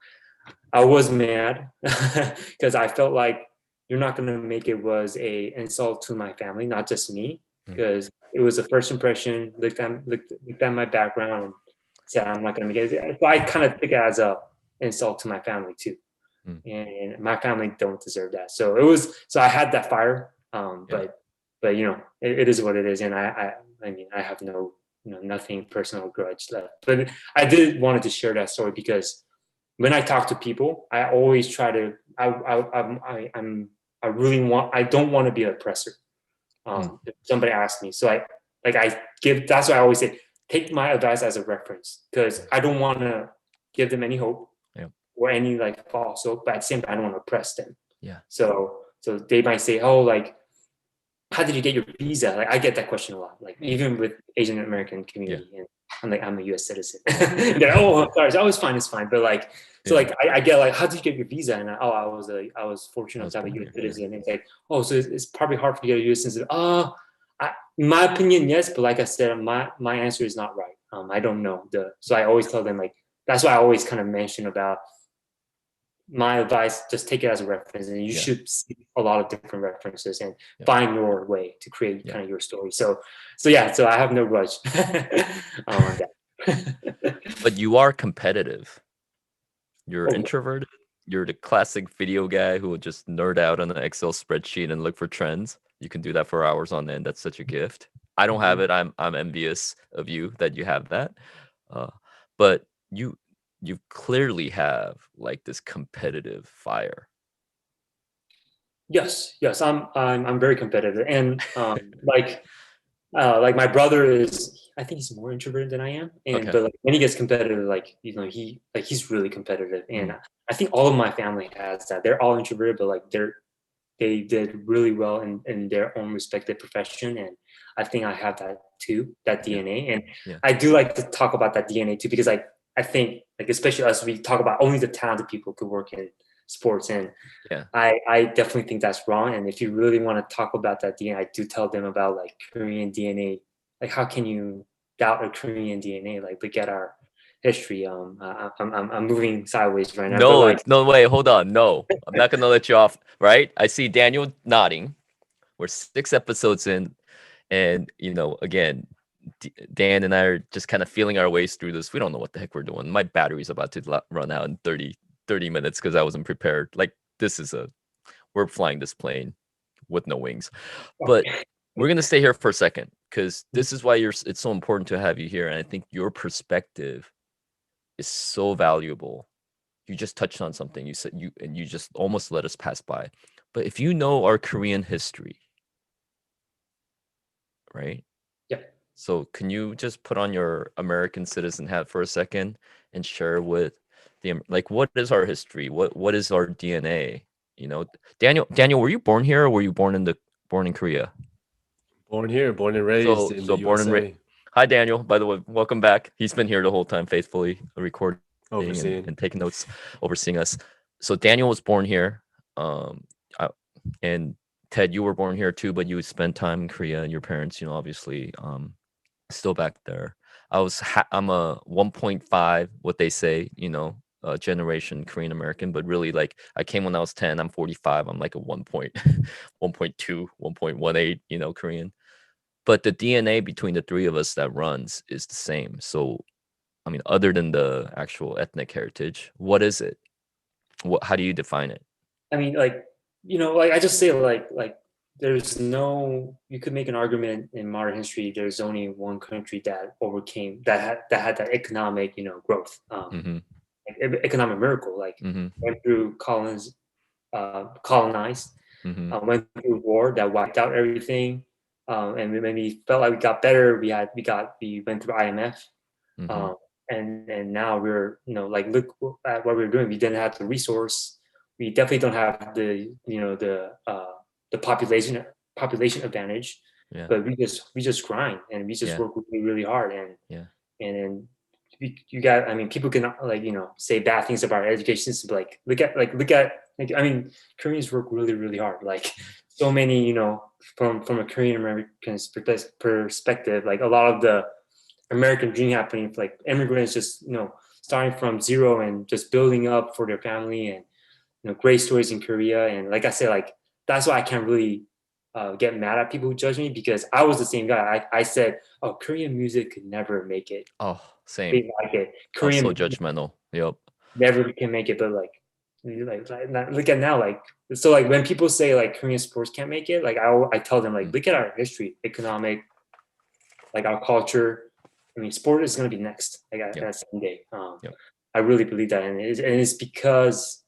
Speaker 3: I was mad because I felt like you're not gonna make it was a insult to my family, not just me, because it was a first impression. Looked at my background and said I'm not gonna make it. But I kind of took it as a insult to my family too, and my family don't deserve that. So it was. So I had that fire, but you know, it is what it is, and I mean, I have no, you know, nothing personal grudge left. But I did wanted to share that story because when I talk to people, I always try to. I really want. I don't want to be an oppressor. If somebody asks me, so I give. That's why I always say, take my advice as a reference because I don't want to give them any hope or any like false hope, but at the same time, I don't want to oppress them.
Speaker 2: Yeah.
Speaker 3: So they might say, oh, like, how did you get your visa? Like I get that question a lot, like even with Asian American community. And I'm like, I'm a US citizen. They're, oh, sorry, it's fine, it's fine. But like, so like I get like, how did you get your visa? And I was fortunate to have a US citizen. And it's like, oh, so it's probably hard for you to get a US citizen. In my opinion, yes, but like I said, my answer is not right. I don't know. So I always tell them, like, that's why I always kind of mention about my advice, just take it as a reference, and you should see a lot of different references and find your way to create kind of your story. So I have no grudge on that.
Speaker 2: But you are competitive. You're introverted. You're the classic video guy who would just nerd out on an Excel spreadsheet and look for trends. You can do that for hours on end. That's such a gift. I don't have it. I'm envious of you that you have that. But you clearly have like this competitive fire.
Speaker 3: Yes, I'm very competitive, and like my brother is, I think he's more introverted than I am, and but like when he gets competitive, like, you know, he's really competitive, and I think all of my family has that. They're all introverted, but like they did really well in their own respective profession, and I think I have that too, that DNA, and I do like to talk about that DNA too, because like I think, like, especially us, we talk about only the talented people could work in sports, and I definitely think that's wrong. And if you really want to talk about that DNA, I do tell them about like Korean DNA. Like, how can you doubt a Korean DNA? Like, look at our history. I'm moving sideways right now.
Speaker 2: No,
Speaker 3: like,
Speaker 2: no way. Hold on. No, I'm not gonna let you off. Right? I see Daniel nodding. We're 6 episodes in, and you know, again, Dan and I are just kind of feeling our ways through this. We don't know what the heck we're doing. My battery's about to run out in 30 minutes because I wasn't prepared. Like, we're flying this plane with no wings. But we're gonna stay here for a second because this is why it's so important to have you here. And I think your perspective is so valuable. You just touched on something. You said you just almost let us pass by. But if you know our Korean history, right?
Speaker 3: Yeah.
Speaker 2: So can you just put on your American citizen hat for a second and share with like, what is our history? What is our DNA? You know, Daniel, were you born here or were you born in Korea?
Speaker 1: Born here, born and raised in the
Speaker 2: born and
Speaker 1: USA.
Speaker 2: Hi, Daniel. By the way, welcome back. He's been here the whole time, faithfully recording and taking notes, overseeing us. So Daniel was born here, and Ted, you were born here too, but you spent time in Korea, and your parents, you know, obviously, still back there. I'm a 1.5, what they say, you know, generation Korean American, but really, like, I came when I was 10. I'm 45. I'm like a 1.2, 1.18, you know, Korean. But the DNA between the three of us that runs is the same. So, I mean, other than the actual ethnic heritage, what is it? How do you define it?
Speaker 3: I mean, like, you know, like I just say like you could make an argument in modern history. There's only one country that overcame that had that economic, growth, economic miracle. Like went through colonized, went through war that wiped out everything, and when we felt like we got better, we went through IMF, and now we're like look at what we're doing. We didn't have the resource. We definitely don't have the population advantage,
Speaker 2: Yeah.
Speaker 3: but we just grind and we just work really, really hard, and then people can say bad things about our education system, but look at Koreans work really, really hard. Like so many, from a Korean American perspective, like a lot of the American dream happening for like immigrants, just starting from zero and just building up for their family, and great stories in Korea. And like I said, like that's why I can't really get mad at people who judge me, because I was the same guy. I said, oh, Korean music could never make it.
Speaker 2: Oh, same.
Speaker 3: They like it.
Speaker 2: I was
Speaker 3: Korean
Speaker 2: so judgmental. Yep.
Speaker 3: never can make it, but like look at now, like so like when people say like Korean sports can't make it, like I tell them like look at our history, economic, like our culture. I mean, sport is gonna be next. Like someday. I really believe that, and it's because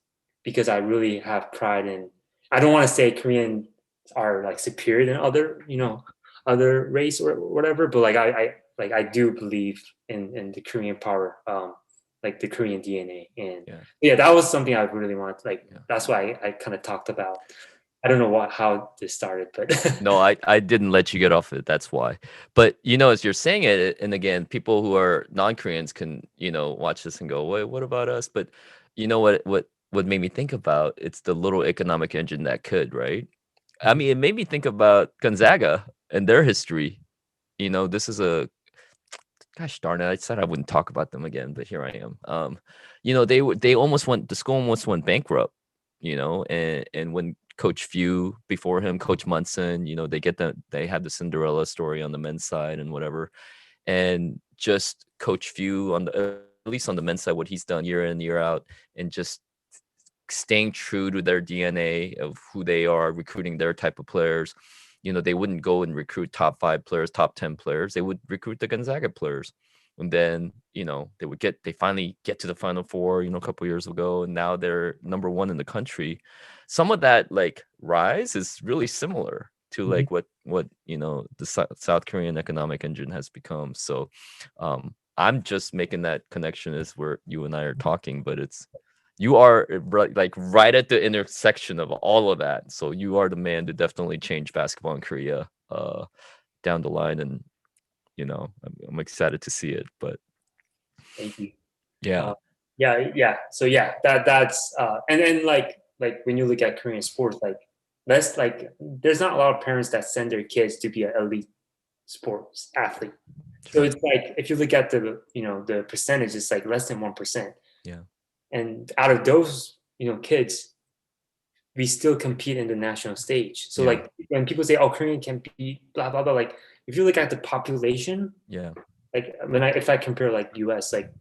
Speaker 3: I really have pride in. I don't want to say Koreans are like superior than other race or whatever, but like I do believe in the Korean power, like the Korean DNA, and that was something I really wanted. Like that's why I kind of talked about. I don't know how this started, but
Speaker 2: no, I didn't let you get off it. That's why. But as you're saying it, and again, people who are non-Koreans can watch this and go, wait, what about us? But what made me think about, it's the little economic engine that could, right? I mean, it made me think about Gonzaga and their history. This is gosh darn it, I said I wouldn't talk about them again, but here I am. The school almost went bankrupt, and when Coach Few, before him, Coach Munson, they have the Cinderella story on the men's side and whatever. And just Coach Few at least on the men's side, what he's done year in, year out, and just staying true to their DNA of who they are, recruiting their type of players. They wouldn't go and recruit top 5 players, top 10 players. They would recruit the Gonzaga players. And then, they finally get to the Final Four, a couple years ago, and now they're number 1 in the country. Some of that like rise is really similar to like what the South Korean economic engine has become. So I'm just making that connection as where you and I are talking, but you are like right at the intersection of all of that. So you are the man to definitely change basketball in Korea down the line, and I'm excited to see it. But
Speaker 3: thank you.
Speaker 2: Yeah.
Speaker 3: So that's and then like when you look at Korean sports, like there's not a lot of parents that send their kids to be an elite sports athlete. So it's like if you look at the percentage, it's like less than 1%.
Speaker 2: Yeah.
Speaker 3: And out of those kids, we still compete in the national stage. So like when people say, oh, Korean can be blah blah blah, like if you look at the population, like if I compare like US, like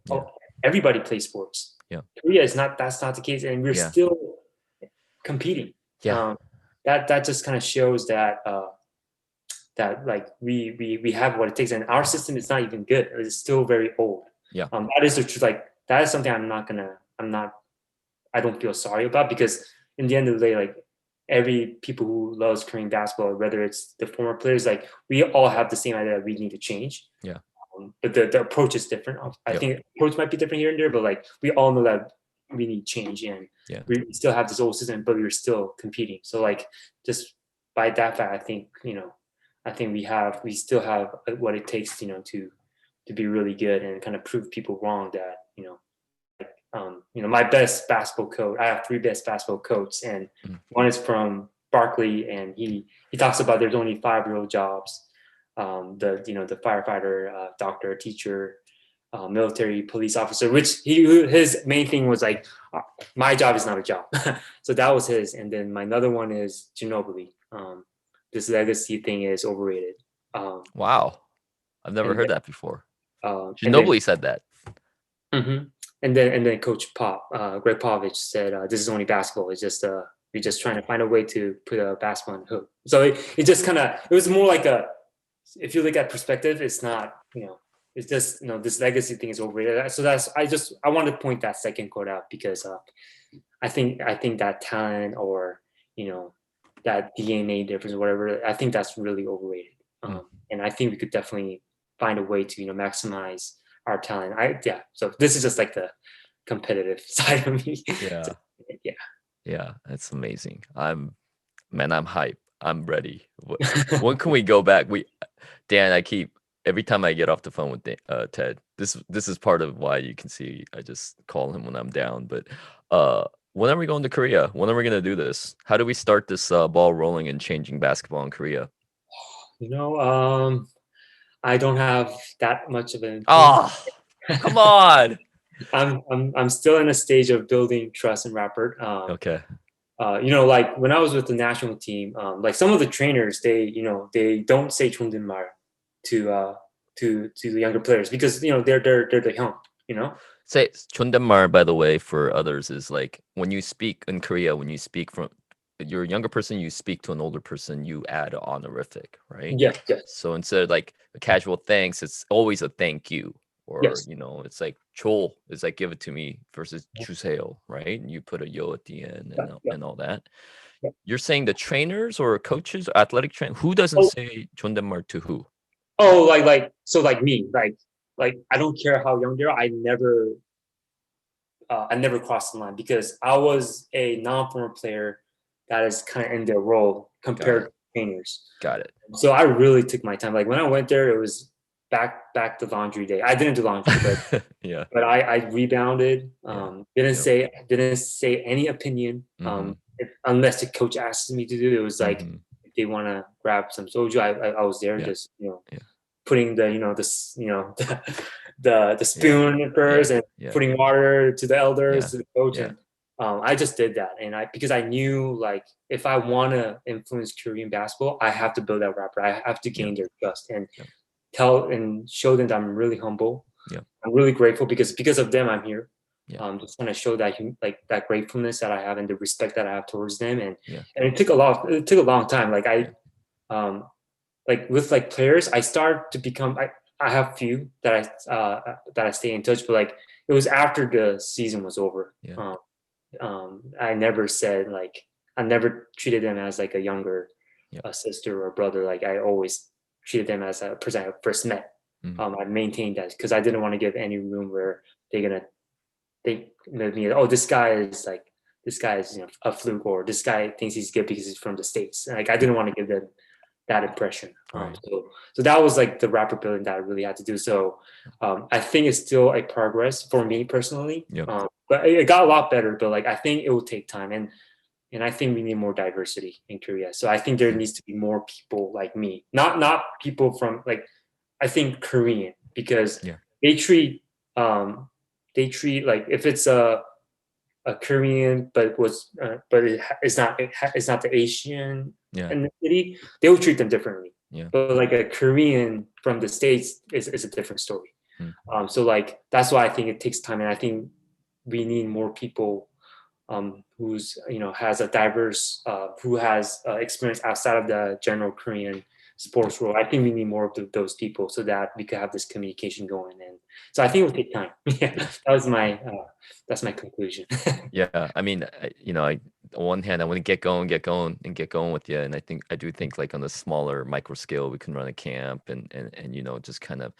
Speaker 3: everybody plays sports. Korea that's not the case, and we're still competing. That just kind of shows that that like we have what it takes, and our system is not even good. It's still very old. That is the truth. Like that is something I don't feel sorry about, because in the end of the day, like every people who loves Korean basketball, whether it's the former players, like we all have the same idea that we need to change. But the approach is different. I think the approach might be different here and there, but like we all know that we need change, and we still have this old system, but we're still competing. So like just by that fact, I think we still have what it takes, to be really good and kind of prove people wrong that my best basketball coach. I have 3 best basketball coaches, and one is from Berkeley, and he talks about there's only 5 real jobs. The firefighter, doctor, teacher, military, police officer. Which his main thing was like, my job is not a job. So that was his. And then my another one is Ginobili. This legacy thing is overrated.
Speaker 2: Wow, I've never heard that before.
Speaker 3: Ginobili
Speaker 2: said that.
Speaker 3: And then Coach Greg Popovich said, this is only basketball. It's just we're just trying to find a way to put a basketball on the hoop. So it just kind of, it was more like if you look at perspective, it's not, it's just, this legacy thing is overrated. So I wanted to point that second quote out because I think that talent or, that DNA difference or whatever, I think that's really overrated. And I think we could definitely find a way to, maximize our talent. So this is just like the competitive side of me.
Speaker 2: Yeah.
Speaker 3: So, yeah.
Speaker 2: Yeah, that's amazing. I'm hype. I'm ready. When can we go back? Dan, every time I get off the phone with Ted, this is part of why you can see I just call him when I'm down. But when are we going to Korea? When are we going to do this? How do we start this ball rolling and changing basketball in Korea?
Speaker 3: I don't have that much of an.
Speaker 2: Oh, come on.
Speaker 3: I'm still in a stage of building trust and rapport.
Speaker 2: Okay.
Speaker 3: Like when I was with the national team, like some of the trainers, they don't say 존댓말 to the younger players because they're the young,
Speaker 2: Say 존댓말, by the way, for others is like when you speak in Korea, when you speak from you're a younger person, you speak to an older person, you add honorific, right?
Speaker 3: Yes, yes,
Speaker 2: So instead of like a casual thanks, it's always a thank you. Or,
Speaker 3: yes.
Speaker 2: It's like chol is like give it to me versus 주세요, right? And you put a yo at the end and all that.
Speaker 3: Yeah.
Speaker 2: You're saying the trainers or coaches, athletic train, who doesn't say 존댓말 to who?
Speaker 3: Oh, like me, like I don't care how young they are. I never crossed the line because I was a non-former player that is kind of in their role compared to trainers.
Speaker 2: Got it.
Speaker 3: So I really took my time. Like when I went there, it was back to laundry day. I didn't do laundry, but
Speaker 2: Yeah.
Speaker 3: but I rebounded. Didn't say any opinion.
Speaker 2: Mhm.
Speaker 3: Unless the coach asked me to do it. It was like if they want to grab some soju, I was there just putting the the spoon first and putting water to the elders to the coach and I just did that and because I knew like if I want to influence Korean basketball I have to build that rapper. I have to gain their trust and tell and show them that I'm really humble. I'm really grateful because of them I'm here. Just want to show that that gratefulness that I have and the respect that I have towards them and it took a long time like like with like players I start to become I have few that I stay in touch but like it was after the season was over. I never said like I never treated them as like a younger sister or brother. Like I always treated them as a person I first met. I maintained that because I didn't want to give any room where they're gonna think me oh this guy is a fluke or this guy thinks he's good because he's from the States. Like I didn't want to give them that impression. So that was like the rapper building that I really had to do. So I think it's still a progress for me personally. But it got a lot better. But like I think it will take time, and I think we need more diversity in Korea. So I think there needs to be more people like me, not people from like I think Korean because they treat like if it's a Korean, but it's not the Asian ethnicity. They will treat them differently. But like a Korean from the States is a different story. So like that's why I think it takes time, and I think we need more people who's has a diverse who has experience outside of the general Korean sports world. I think we need more of those people so that we could have this communication going. And so I think it will take time. That's my conclusion.
Speaker 2: I mean, on one hand, I want to get going with you, and I do think like on the smaller micro scale, we can run a camp and just kind of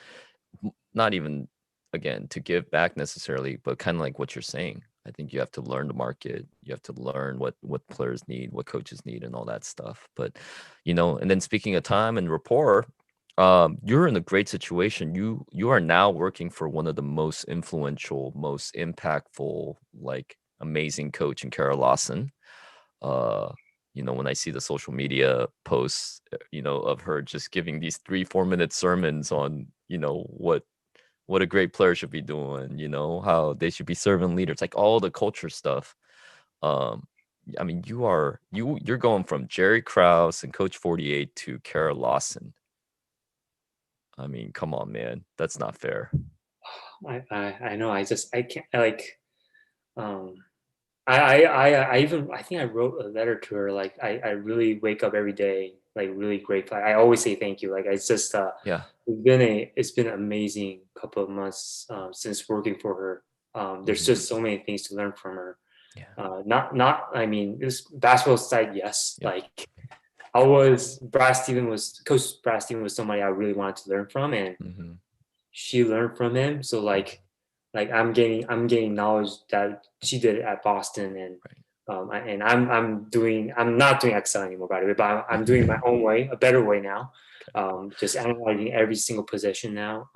Speaker 2: not even again to give back necessarily, but kind of like what you're saying. I think you have to learn the market. You have to learn what players need, what coaches need, and all that stuff. But and then speaking of time and rapport, you're in a great situation. You are now working for one of the most influential, most impactful, like amazing coach in Kara Lawson. When I see the social media posts, of her just giving these 3-4 minute sermons on, what a great player should be doing, how they should be servant leaders, like all the culture stuff. I mean, you're going from Jerry Krause and Coach Fortier to Kara Lawson. I mean, come on, man, that's not fair.
Speaker 3: I know. I can't like. I think I wrote a letter to her. Like I really wake up every day like really grateful. I always say thank you. Like it's just
Speaker 2: Yeah.
Speaker 3: it's been an amazing couple of months since working for her. There's just so many things to learn from her.
Speaker 2: Yeah.
Speaker 3: Not I mean this basketball side, yes.
Speaker 2: Yep.
Speaker 3: Like Coach Brad Stevens was somebody I really wanted to learn from, and she learned from him. So like I'm gaining knowledge that she did at Boston, and I'm not doing Excel anymore, by the way, but I'm doing my own way, a better way now. Just analyzing every single possession now.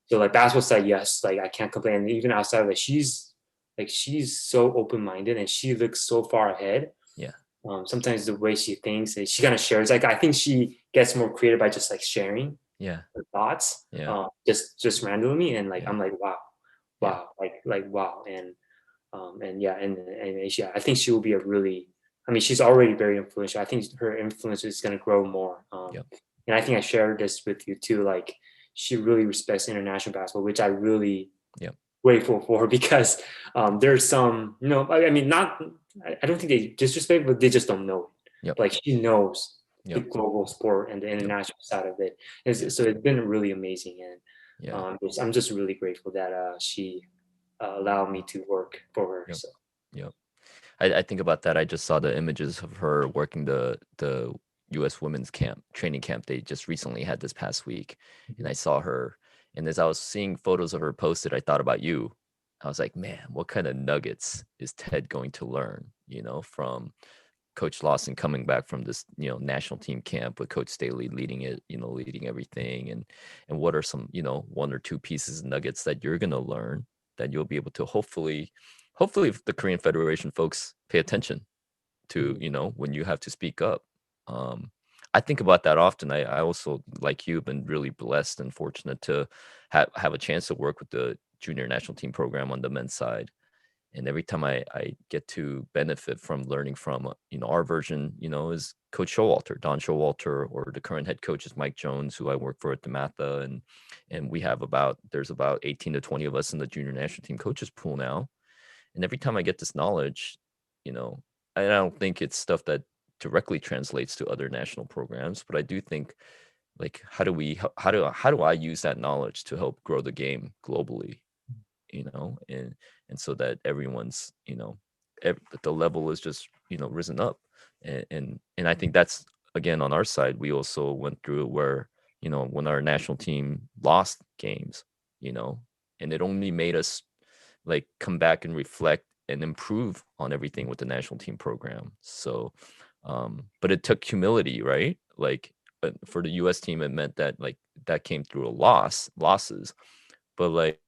Speaker 3: So like basketball side, yes, like I can't complain. And even outside of it, she's so open minded and she looks so far ahead.
Speaker 2: Yeah.
Speaker 3: Sometimes the way she thinks, and she kind of shares. Like I think she gets more creative by just like sharing her thoughts, just randomly, and like I'm like wow, like wow, and yeah, and yeah, I think she will be a really. I mean, she's already very influential. I think her influence is going to grow more. And I think I shared this with you too. Like she really respects international basketball, which I really grateful for because there's some, I mean, not. I don't think they disrespect, but they just don't know it. Like she knows the global sport and the international side of it. So it's been really amazing, and I'm just really grateful that she allowed me to work for her. So.
Speaker 2: Yep. I think about that. I just saw the images of her working the U.S. women's training camp they just recently had this past week, and I saw her. And as I was seeing photos of her posted, I thought about you. I was like, man, what kind of nuggets is Ted going to learn? From Coach Lawson coming back from this, national team camp with Coach Staley leading it, leading everything, and what are some, one or two pieces of nuggets that you're gonna learn that you'll be able to hopefully if the Korean Federation folks pay attention to, when you have to speak up. I think about that often. I also, like you, have been really blessed and fortunate to have a chance to work with the junior national team program on the men's side. And every time I get to benefit from learning from, our version, is Coach Don Showalter, or the current head coach is Mike Jones, who I work for at the Matha. And we have there's about 18 to 20 of us in the junior national team coaches pool now. And every time I get this knowledge, I don't think it's stuff that directly translates to other national programs, but I do think, like, how do I use that knowledge to help grow the game globally, and so that everyone's, the level is just, risen up. And I think that's, again, on our side, we also went through it where, when our national team lost games, and it only made us like come back and reflect and improve on everything with the national team program. So, but it took humility, right? Like, for the U.S. team, it meant that like that came through losses, but like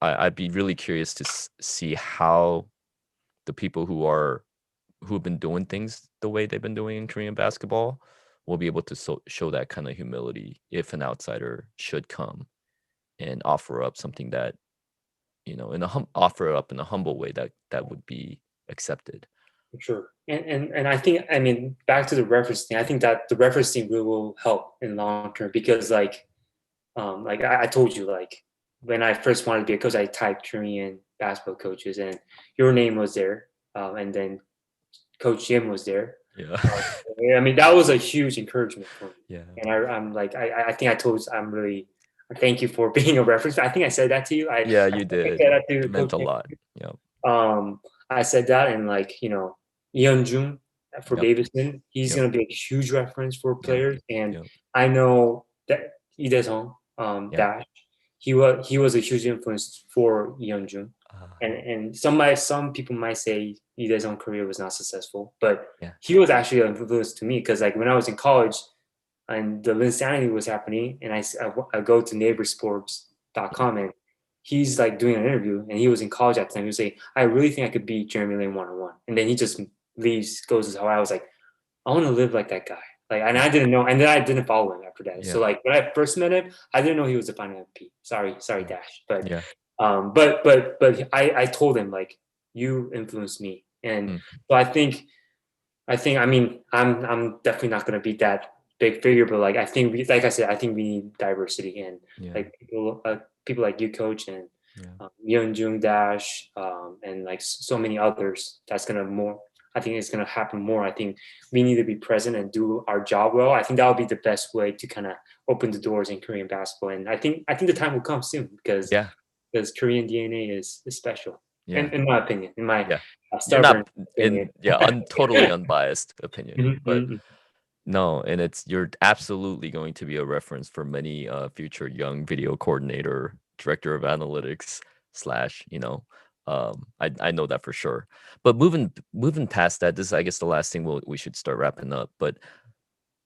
Speaker 2: I'd be really curious to see how the people who have been doing things the way they've been doing in Korean basketball will be able to show that kind of humility if an outsider should come and offer up something that, offer it up in a humble way that would be accepted.
Speaker 3: Sure. And I think, I mean, back to the reference thing, I think that the reference thing will help in long term because like I told you, like when I first wanted to be a coach, I typed Korean basketball coaches and your name was there. And then Coach Jim was there.
Speaker 2: Yeah.
Speaker 3: I mean, that was a huge encouragement for me.
Speaker 2: Yeah.
Speaker 3: And I'm like, I think I told you, I'm really, thank you for being a reference. I think I said that to you.
Speaker 2: Yeah, you did. It meant a lot. Yeah.
Speaker 3: I said that, and like, Yeon Jung for Davidson, he's going to be a huge reference for players. And I know that Lee Dae-sung, Dash, he was a huge influence for Yeon Jung. And some people might say Lee Dae-sung career was not successful, but he was actually an influence to me because like when I was in college and the Linsanity was happening, and I go to neighborsports.com and he's like doing an interview, and he was in college at the time. He was saying, I really think I could beat Jeremy Lin one-on-one. And then he just leaves, goes to Hawaii. I was like, I want to live like that guy. Like, and I didn't know, and then I didn't follow him after that. So like when I first met him, I didn't know he was the final MVP. Sorry, Dash. But but I told him like, you influenced me. And so I think I mean I'm definitely not gonna beat that big figure, but like I think we need diversity and like people like you, coach, and Yeonjung Dash, and like so many others. That's gonna more. I think it's gonna happen more. I think we need to be present and do our job well. I think that would be the best way to kind of open the doors in Korean basketball. And I think the time will come soon because Korean DNA is special.
Speaker 2: Yeah.
Speaker 3: In my opinion, in my
Speaker 2: You're
Speaker 3: stubborn
Speaker 2: not
Speaker 3: opinion.
Speaker 2: totally unbiased opinion,
Speaker 3: Mhm,
Speaker 2: but
Speaker 3: mhm.
Speaker 2: no, and you're absolutely going to be a reference for many future young video coordinator, director of analytics slash, I know that for sure. But moving past that, this is I guess the last thing we should start wrapping up. But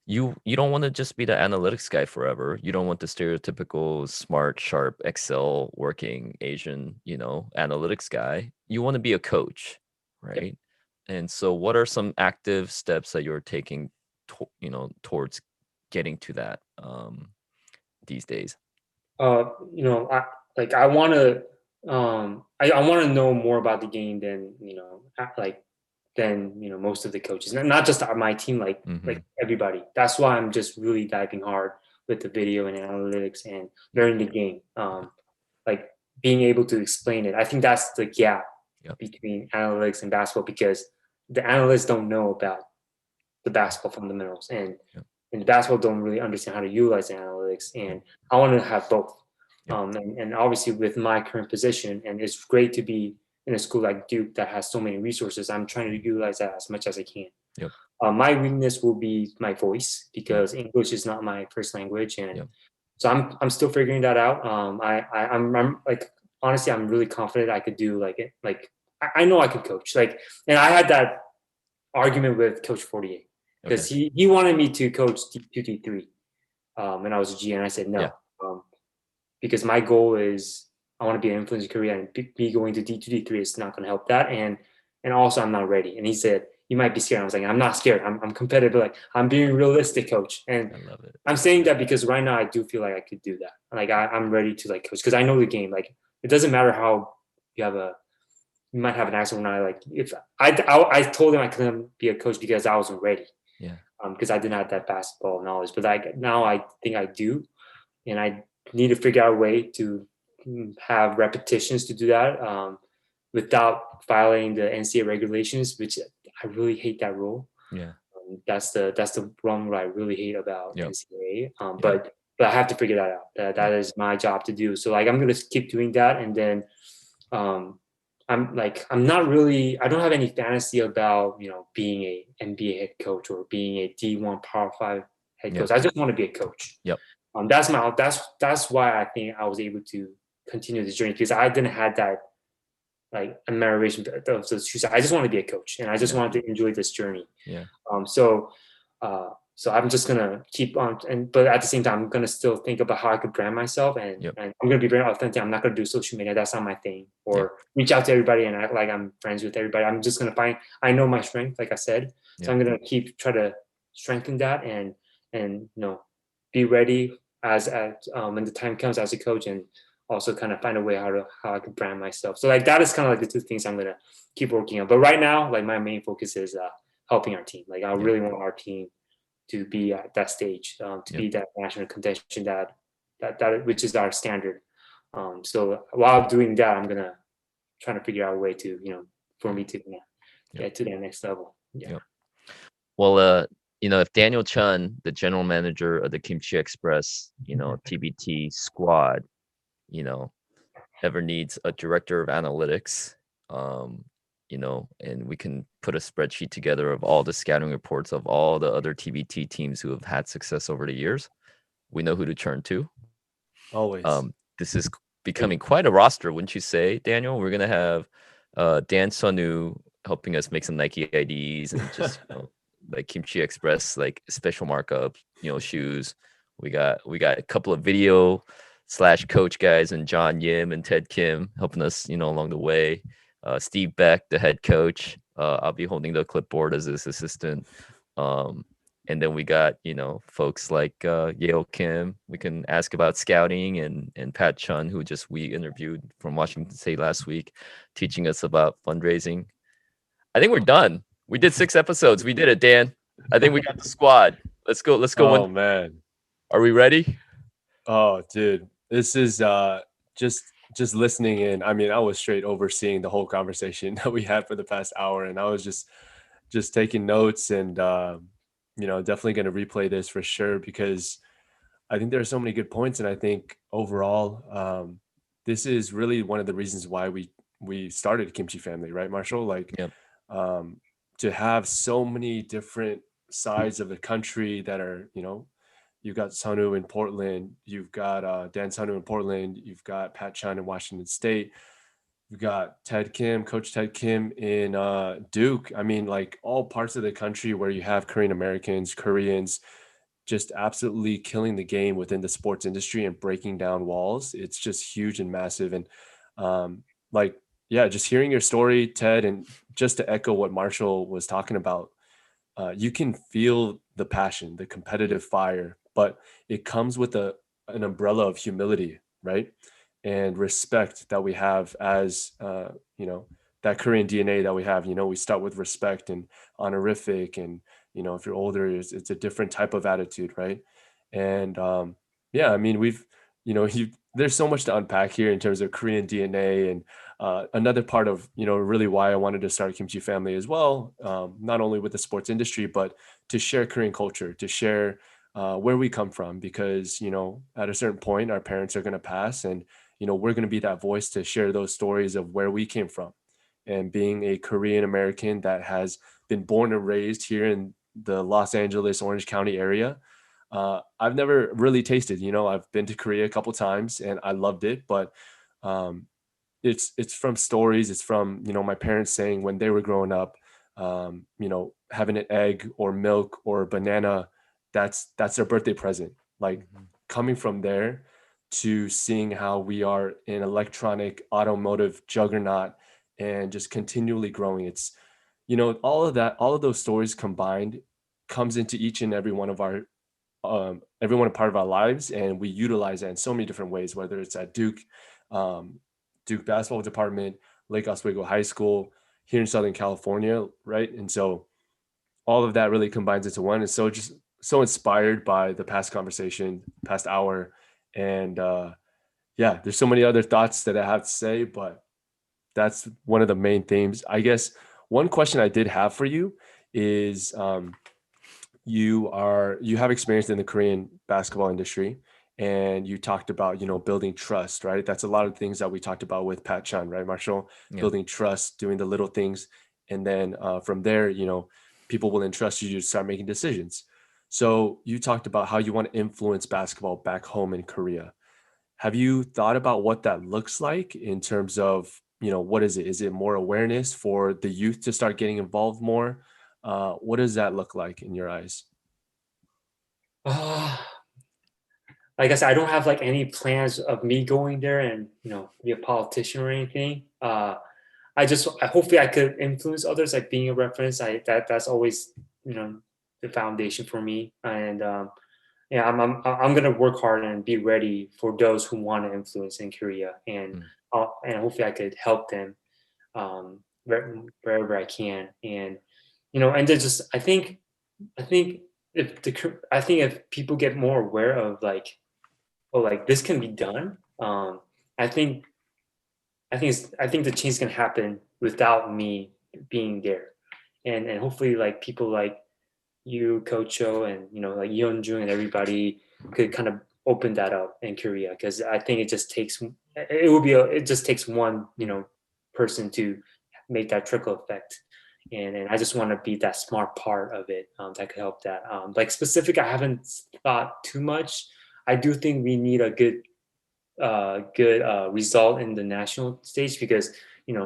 Speaker 2: you don't want to just be the analytics guy forever. You don't want the stereotypical smart, sharp, Excel working Asian, analytics guy. You want to be a coach,
Speaker 3: Yep.
Speaker 2: right? And so what are some active steps that you're taking towards getting to that these days?
Speaker 3: I want to I want to know more about the game than most of the coaches, not just my team, like everybody. That's why I'm just really diving hard with the video and analytics and learning the game, like being able to explain it. I think that's the gap between analytics and basketball, because the analysts don't know about the basketball fundamentals, and the basketball don't really understand how to utilize analytics. And I want to have both. And obviously with my current position, and it's great to be in a school like Duke that has so many resources, I'm trying to utilize that as much as I can. My weakness will be my voice, because English is not my first language, and so I'm still figuring that out. I'm like, honestly, I'm really confident I could do I know I could coach, and I had that argument with Coach Fortier, because he wanted me to coach D2 D3 when I was a G, and I said no, because my goal is I want to be an influence in Korea, and me going to D2 D3 is not going to help that, and also I'm not ready. And he said, you might be scared. I was like, I'm not scared. I'm competitive. Like, I'm being realistic, coach. And
Speaker 2: I love it.
Speaker 3: I'm saying that because right now I do feel like I could do that. Like I'm ready to coach, because I know the game. Like, it doesn't matter how you might have an accent when if I told him I couldn't be a coach because I wasn't ready. Because I didn't have that basketball knowledge. But now I think I do, and I need to figure out a way to have repetitions to do that without violating the NCAA regulations, which I really hate that rule. That's the wrong rule I really hate about NCAA. But I have to figure that out. That is my job to do. So I'm gonna keep doing that, and then I'm not really, I don't have any fantasy about being a NBA head coach or being a D1 Power 5 head coach. I just want to be a coach. That's why I think I was able to continue this journey, because I didn't have that admiration of those two sides. I just want to be a coach, and I just wanted to enjoy this journey. So I'm just gonna keep on, but at the same time, I'm gonna still think about how I could brand myself, and I'm gonna be very authentic. I'm not gonna do social media. That's not my thing. Or reach out to everybody and act like I'm friends with everybody. I'm just gonna I know my strength, like I said. So I'm gonna try to strengthen that, and be ready as when the time comes as a coach, and also kind of find a way how I could brand myself. So that is kind of the two things I'm gonna keep working on. But right now, my main focus is helping our team. I really want our team to be at that stage, to be that national contention that which is our standard. So while doing that, I'm gonna try to figure out a way to for me to get to that next level.
Speaker 2: Well, if Daniel Chun, the general manager of the Kimchi Express, TBT squad, ever needs a director of analytics, and we can put a spreadsheet together of all the scouting reports of all the other TBT teams who have had success over the years, we know who to turn to.
Speaker 1: Always.
Speaker 2: This is becoming quite a roster, wouldn't you say, Daniel? We're gonna have Dan Sonu helping us make some Nike IDs and just Kimchi Express special markup, shoes. We got a couple of video / coach guys, and John Yim and Ted Kim helping us, along the way. Steve Beck, the head coach. I'll be holding the clipboard as his assistant. And then we got, folks like Yale Kim. We can ask about scouting, and Pat Chun, who we interviewed from Washington State last week, teaching us about fundraising. I think we're done. We did 6 episodes. We did it, Dan. I think we got the squad. Let's go.
Speaker 1: Oh, man.
Speaker 2: Are we ready?
Speaker 1: Oh, dude. This is just just listening in, I mean, I was straight overseeing the whole conversation that we had for the past hour, and I was just taking notes, and definitely going to replay this for sure, because I think there are so many good points, and I think overall, this is really one of the reasons why we started Kimchi Family, right, Marshall? Like,
Speaker 2: Yep.
Speaker 1: um, to have so many different sides of the country that are, you've got Sonu in Portland, you've got Dan Sonu in Portland, you've got Pat Chun in Washington State, you've got Ted Kim, Coach Ted Kim in Duke. I mean, like, all parts of the country where you have Korean Americans, Koreans, just absolutely killing the game within the sports industry and breaking down walls. It's just huge and massive. And like, yeah, just hearing your story, Ted, and just to echo what Marshall was talking about, you can feel the passion, the competitive fire, but it comes with an umbrella of humility, right? And respect that we have as, that Korean DNA that we have. We start with respect and honorific, and if you're older, it's a different type of attitude, right? And yeah, I mean, there's so much to unpack here in terms of Korean DNA, and another part of really why I wanted to start Kimchi Family as well, not only with the sports industry, but to share Korean culture, to share where we come from, because at a certain point our parents are going to pass, and we're going to be that voice to share those stories of where we came from. And being a Korean American that has been born and raised here in the Los Angeles, Orange County area, I've never really tasted. I've been to Korea a couple times and I loved it, but um, it's from stories. It's from my parents saying when they were growing up, having an egg or milk or banana, that's their birthday present. Like, coming from there to seeing how we are an electronic automotive juggernaut and just continually growing. It's all of that, all of those stories combined comes into each and every one of our everyone a part of our lives, and we utilize that in so many different ways, whether it's at Duke, um, Duke basketball department, Lake Oswego High School, here in Southern California, right? And so all of that really combines into one. And so just so inspired by the past conversation, past hour, and yeah, there's so many other thoughts that I have to say, but that's one of the main themes. I guess one question I did have for you is, you have experience in the Korean basketball industry, and you talked about building trust, right? That's a lot of things that we talked about with Pat Chun, right, Marshall?
Speaker 2: Yeah.
Speaker 1: Building trust, doing the little things, and then from there, people will entrust you to start making decisions. So you talked about how you want to influence basketball back home in Korea. Have you thought about what that looks like in terms of, what is it? Is it more awareness for the youth to start getting involved more? What does that look like in your eyes?
Speaker 3: Uh, like I said, I don't have like any plans of me going there and be a politician or anything. I hopefully I could influence others, like being a reference. That's always the foundation for me. And yeah, I'm gonna work hard and be ready for those who want to influence in Korea, and
Speaker 2: Mm.
Speaker 3: and hopefully I could help them wherever I can. And and then just I think I think if people get more aware of like, oh, like this can be done. I think I think the change can happen without me being there, and hopefully like people like you, Coach Cho, and like Yeonjung and everybody could kind of open that up in Korea, because I think it just takes one person to make that trickle effect, and I just want to be that smart part of it that could help that. Like specific, I haven't thought too much. I do think we need a good result in the national stage, because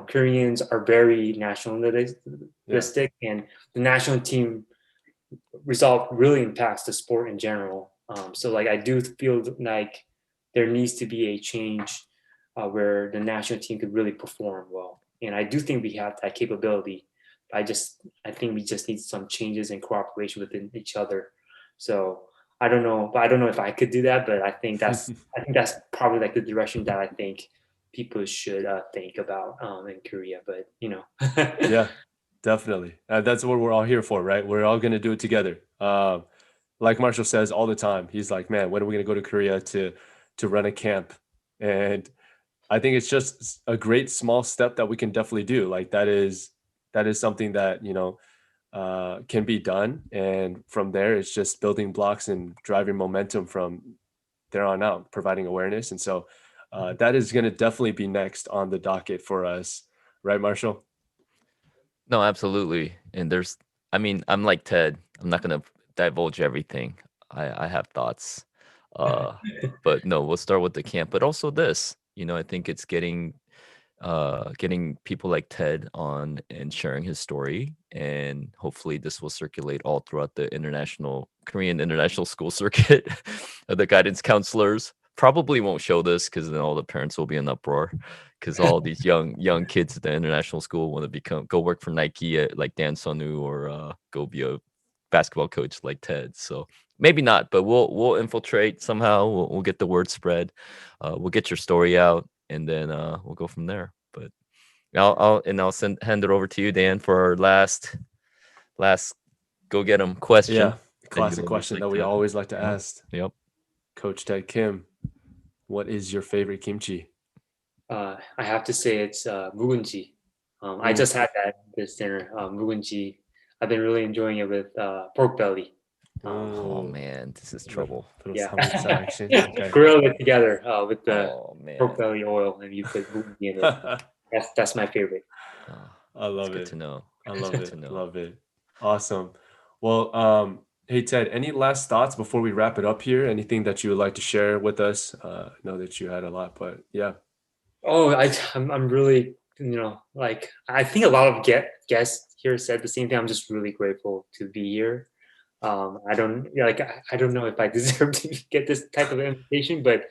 Speaker 3: Koreans are very nationalistic, and the national team result really impacts the sport in general. So like I do feel like there needs to be a change where the national team could really perform well, and I do think we have that capability. I think we just need some changes in cooperation within each other. So I don't know if I could do that, but I think that's probably like the direction that I think people should think about in Korea. But
Speaker 1: Yeah, definitely. That's what we're all here for, right? We're all going to do it together. Like Marshall says all the time, he's like, man, when are we going to go to Korea to run a camp? And I think it's just a great small step that we can definitely do. Like that is something that, can be done. And from there, it's just building blocks and driving momentum from there on out, providing awareness. And so that is going to definitely be next on the docket for us. Right, Marshall?
Speaker 2: No, absolutely. And I mean, I'm like Ted. I'm not gonna divulge everything. I have thoughts. Uh, but no, we'll start with the camp, but also this. I think it's getting people like Ted on and sharing his story, and hopefully this will circulate all throughout the Korean international school circuit. The guidance counselors probably won't show this because then all the parents will be in uproar because all these young kids at the international school want to go work for Nike at like Dan Sonu or go be a basketball coach like Ted. So maybe not, but we'll infiltrate somehow. We'll get the word spread. We'll get your story out, and then we'll go from there. But I'll hand it over to you, Dan, for our last go get 'em question.
Speaker 1: Yeah. Classic question that we always like to ask.
Speaker 2: Yep.
Speaker 1: Coach Ted Kim, what is your favorite kimchi?
Speaker 3: I have to say it's 묵은지. I just had that this dinner. 묵은지. I've been really enjoying it with pork belly.
Speaker 2: Oh man, this is trouble.
Speaker 3: Yeah.
Speaker 1: Okay.
Speaker 3: Grill it together with the
Speaker 2: Oh man.
Speaker 3: pork belly oil, and you put 묵은지 in it. That's my favorite.
Speaker 1: I love
Speaker 2: Good
Speaker 1: it.
Speaker 2: to know.
Speaker 1: I love
Speaker 2: Good
Speaker 1: it.
Speaker 2: to know.
Speaker 1: Love it. Awesome. Well, hey Ted, any last thoughts before we wrap it up here? Anything that you would like to share with us? I know that you had a lot, but yeah.
Speaker 3: Oh, I'm really, like I think a lot of guests here said the same thing. I'm just really grateful to be here. I don't I don't know if I deserve to get this type of invitation, but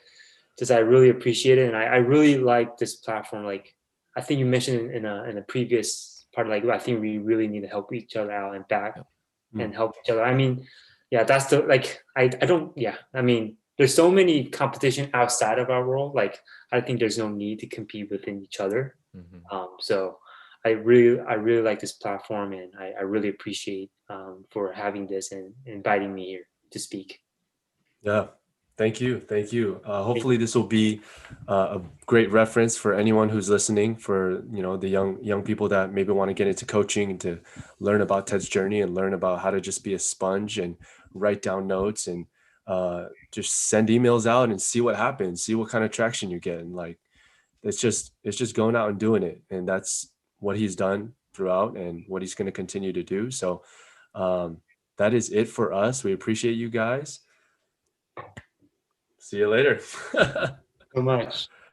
Speaker 3: just I really appreciate it, and I really like this platform. Like I think you mentioned in a previous part, like I think we really need to help each other out and back and help each other. I mean, yeah, that's the like I don't yeah. I mean, there's so many competition outside of our world. Like I think there's no need to compete within each other. So I really like this platform, and I really appreciate for having this and inviting me here to speak.
Speaker 1: Yeah. Thank you. Thank you. Hopefully this will be a great reference for anyone who's listening, for, the young people that maybe want to get into coaching and to learn about Ted's journey and learn about how to just be a sponge and write down notes and just send emails out and see what happens, see what kind of traction you get. And like, it's just going out and doing it. And that's what he's done throughout and what he's going to continue to do. So that is it for us. We appreciate you guys. See you later.
Speaker 3: So much.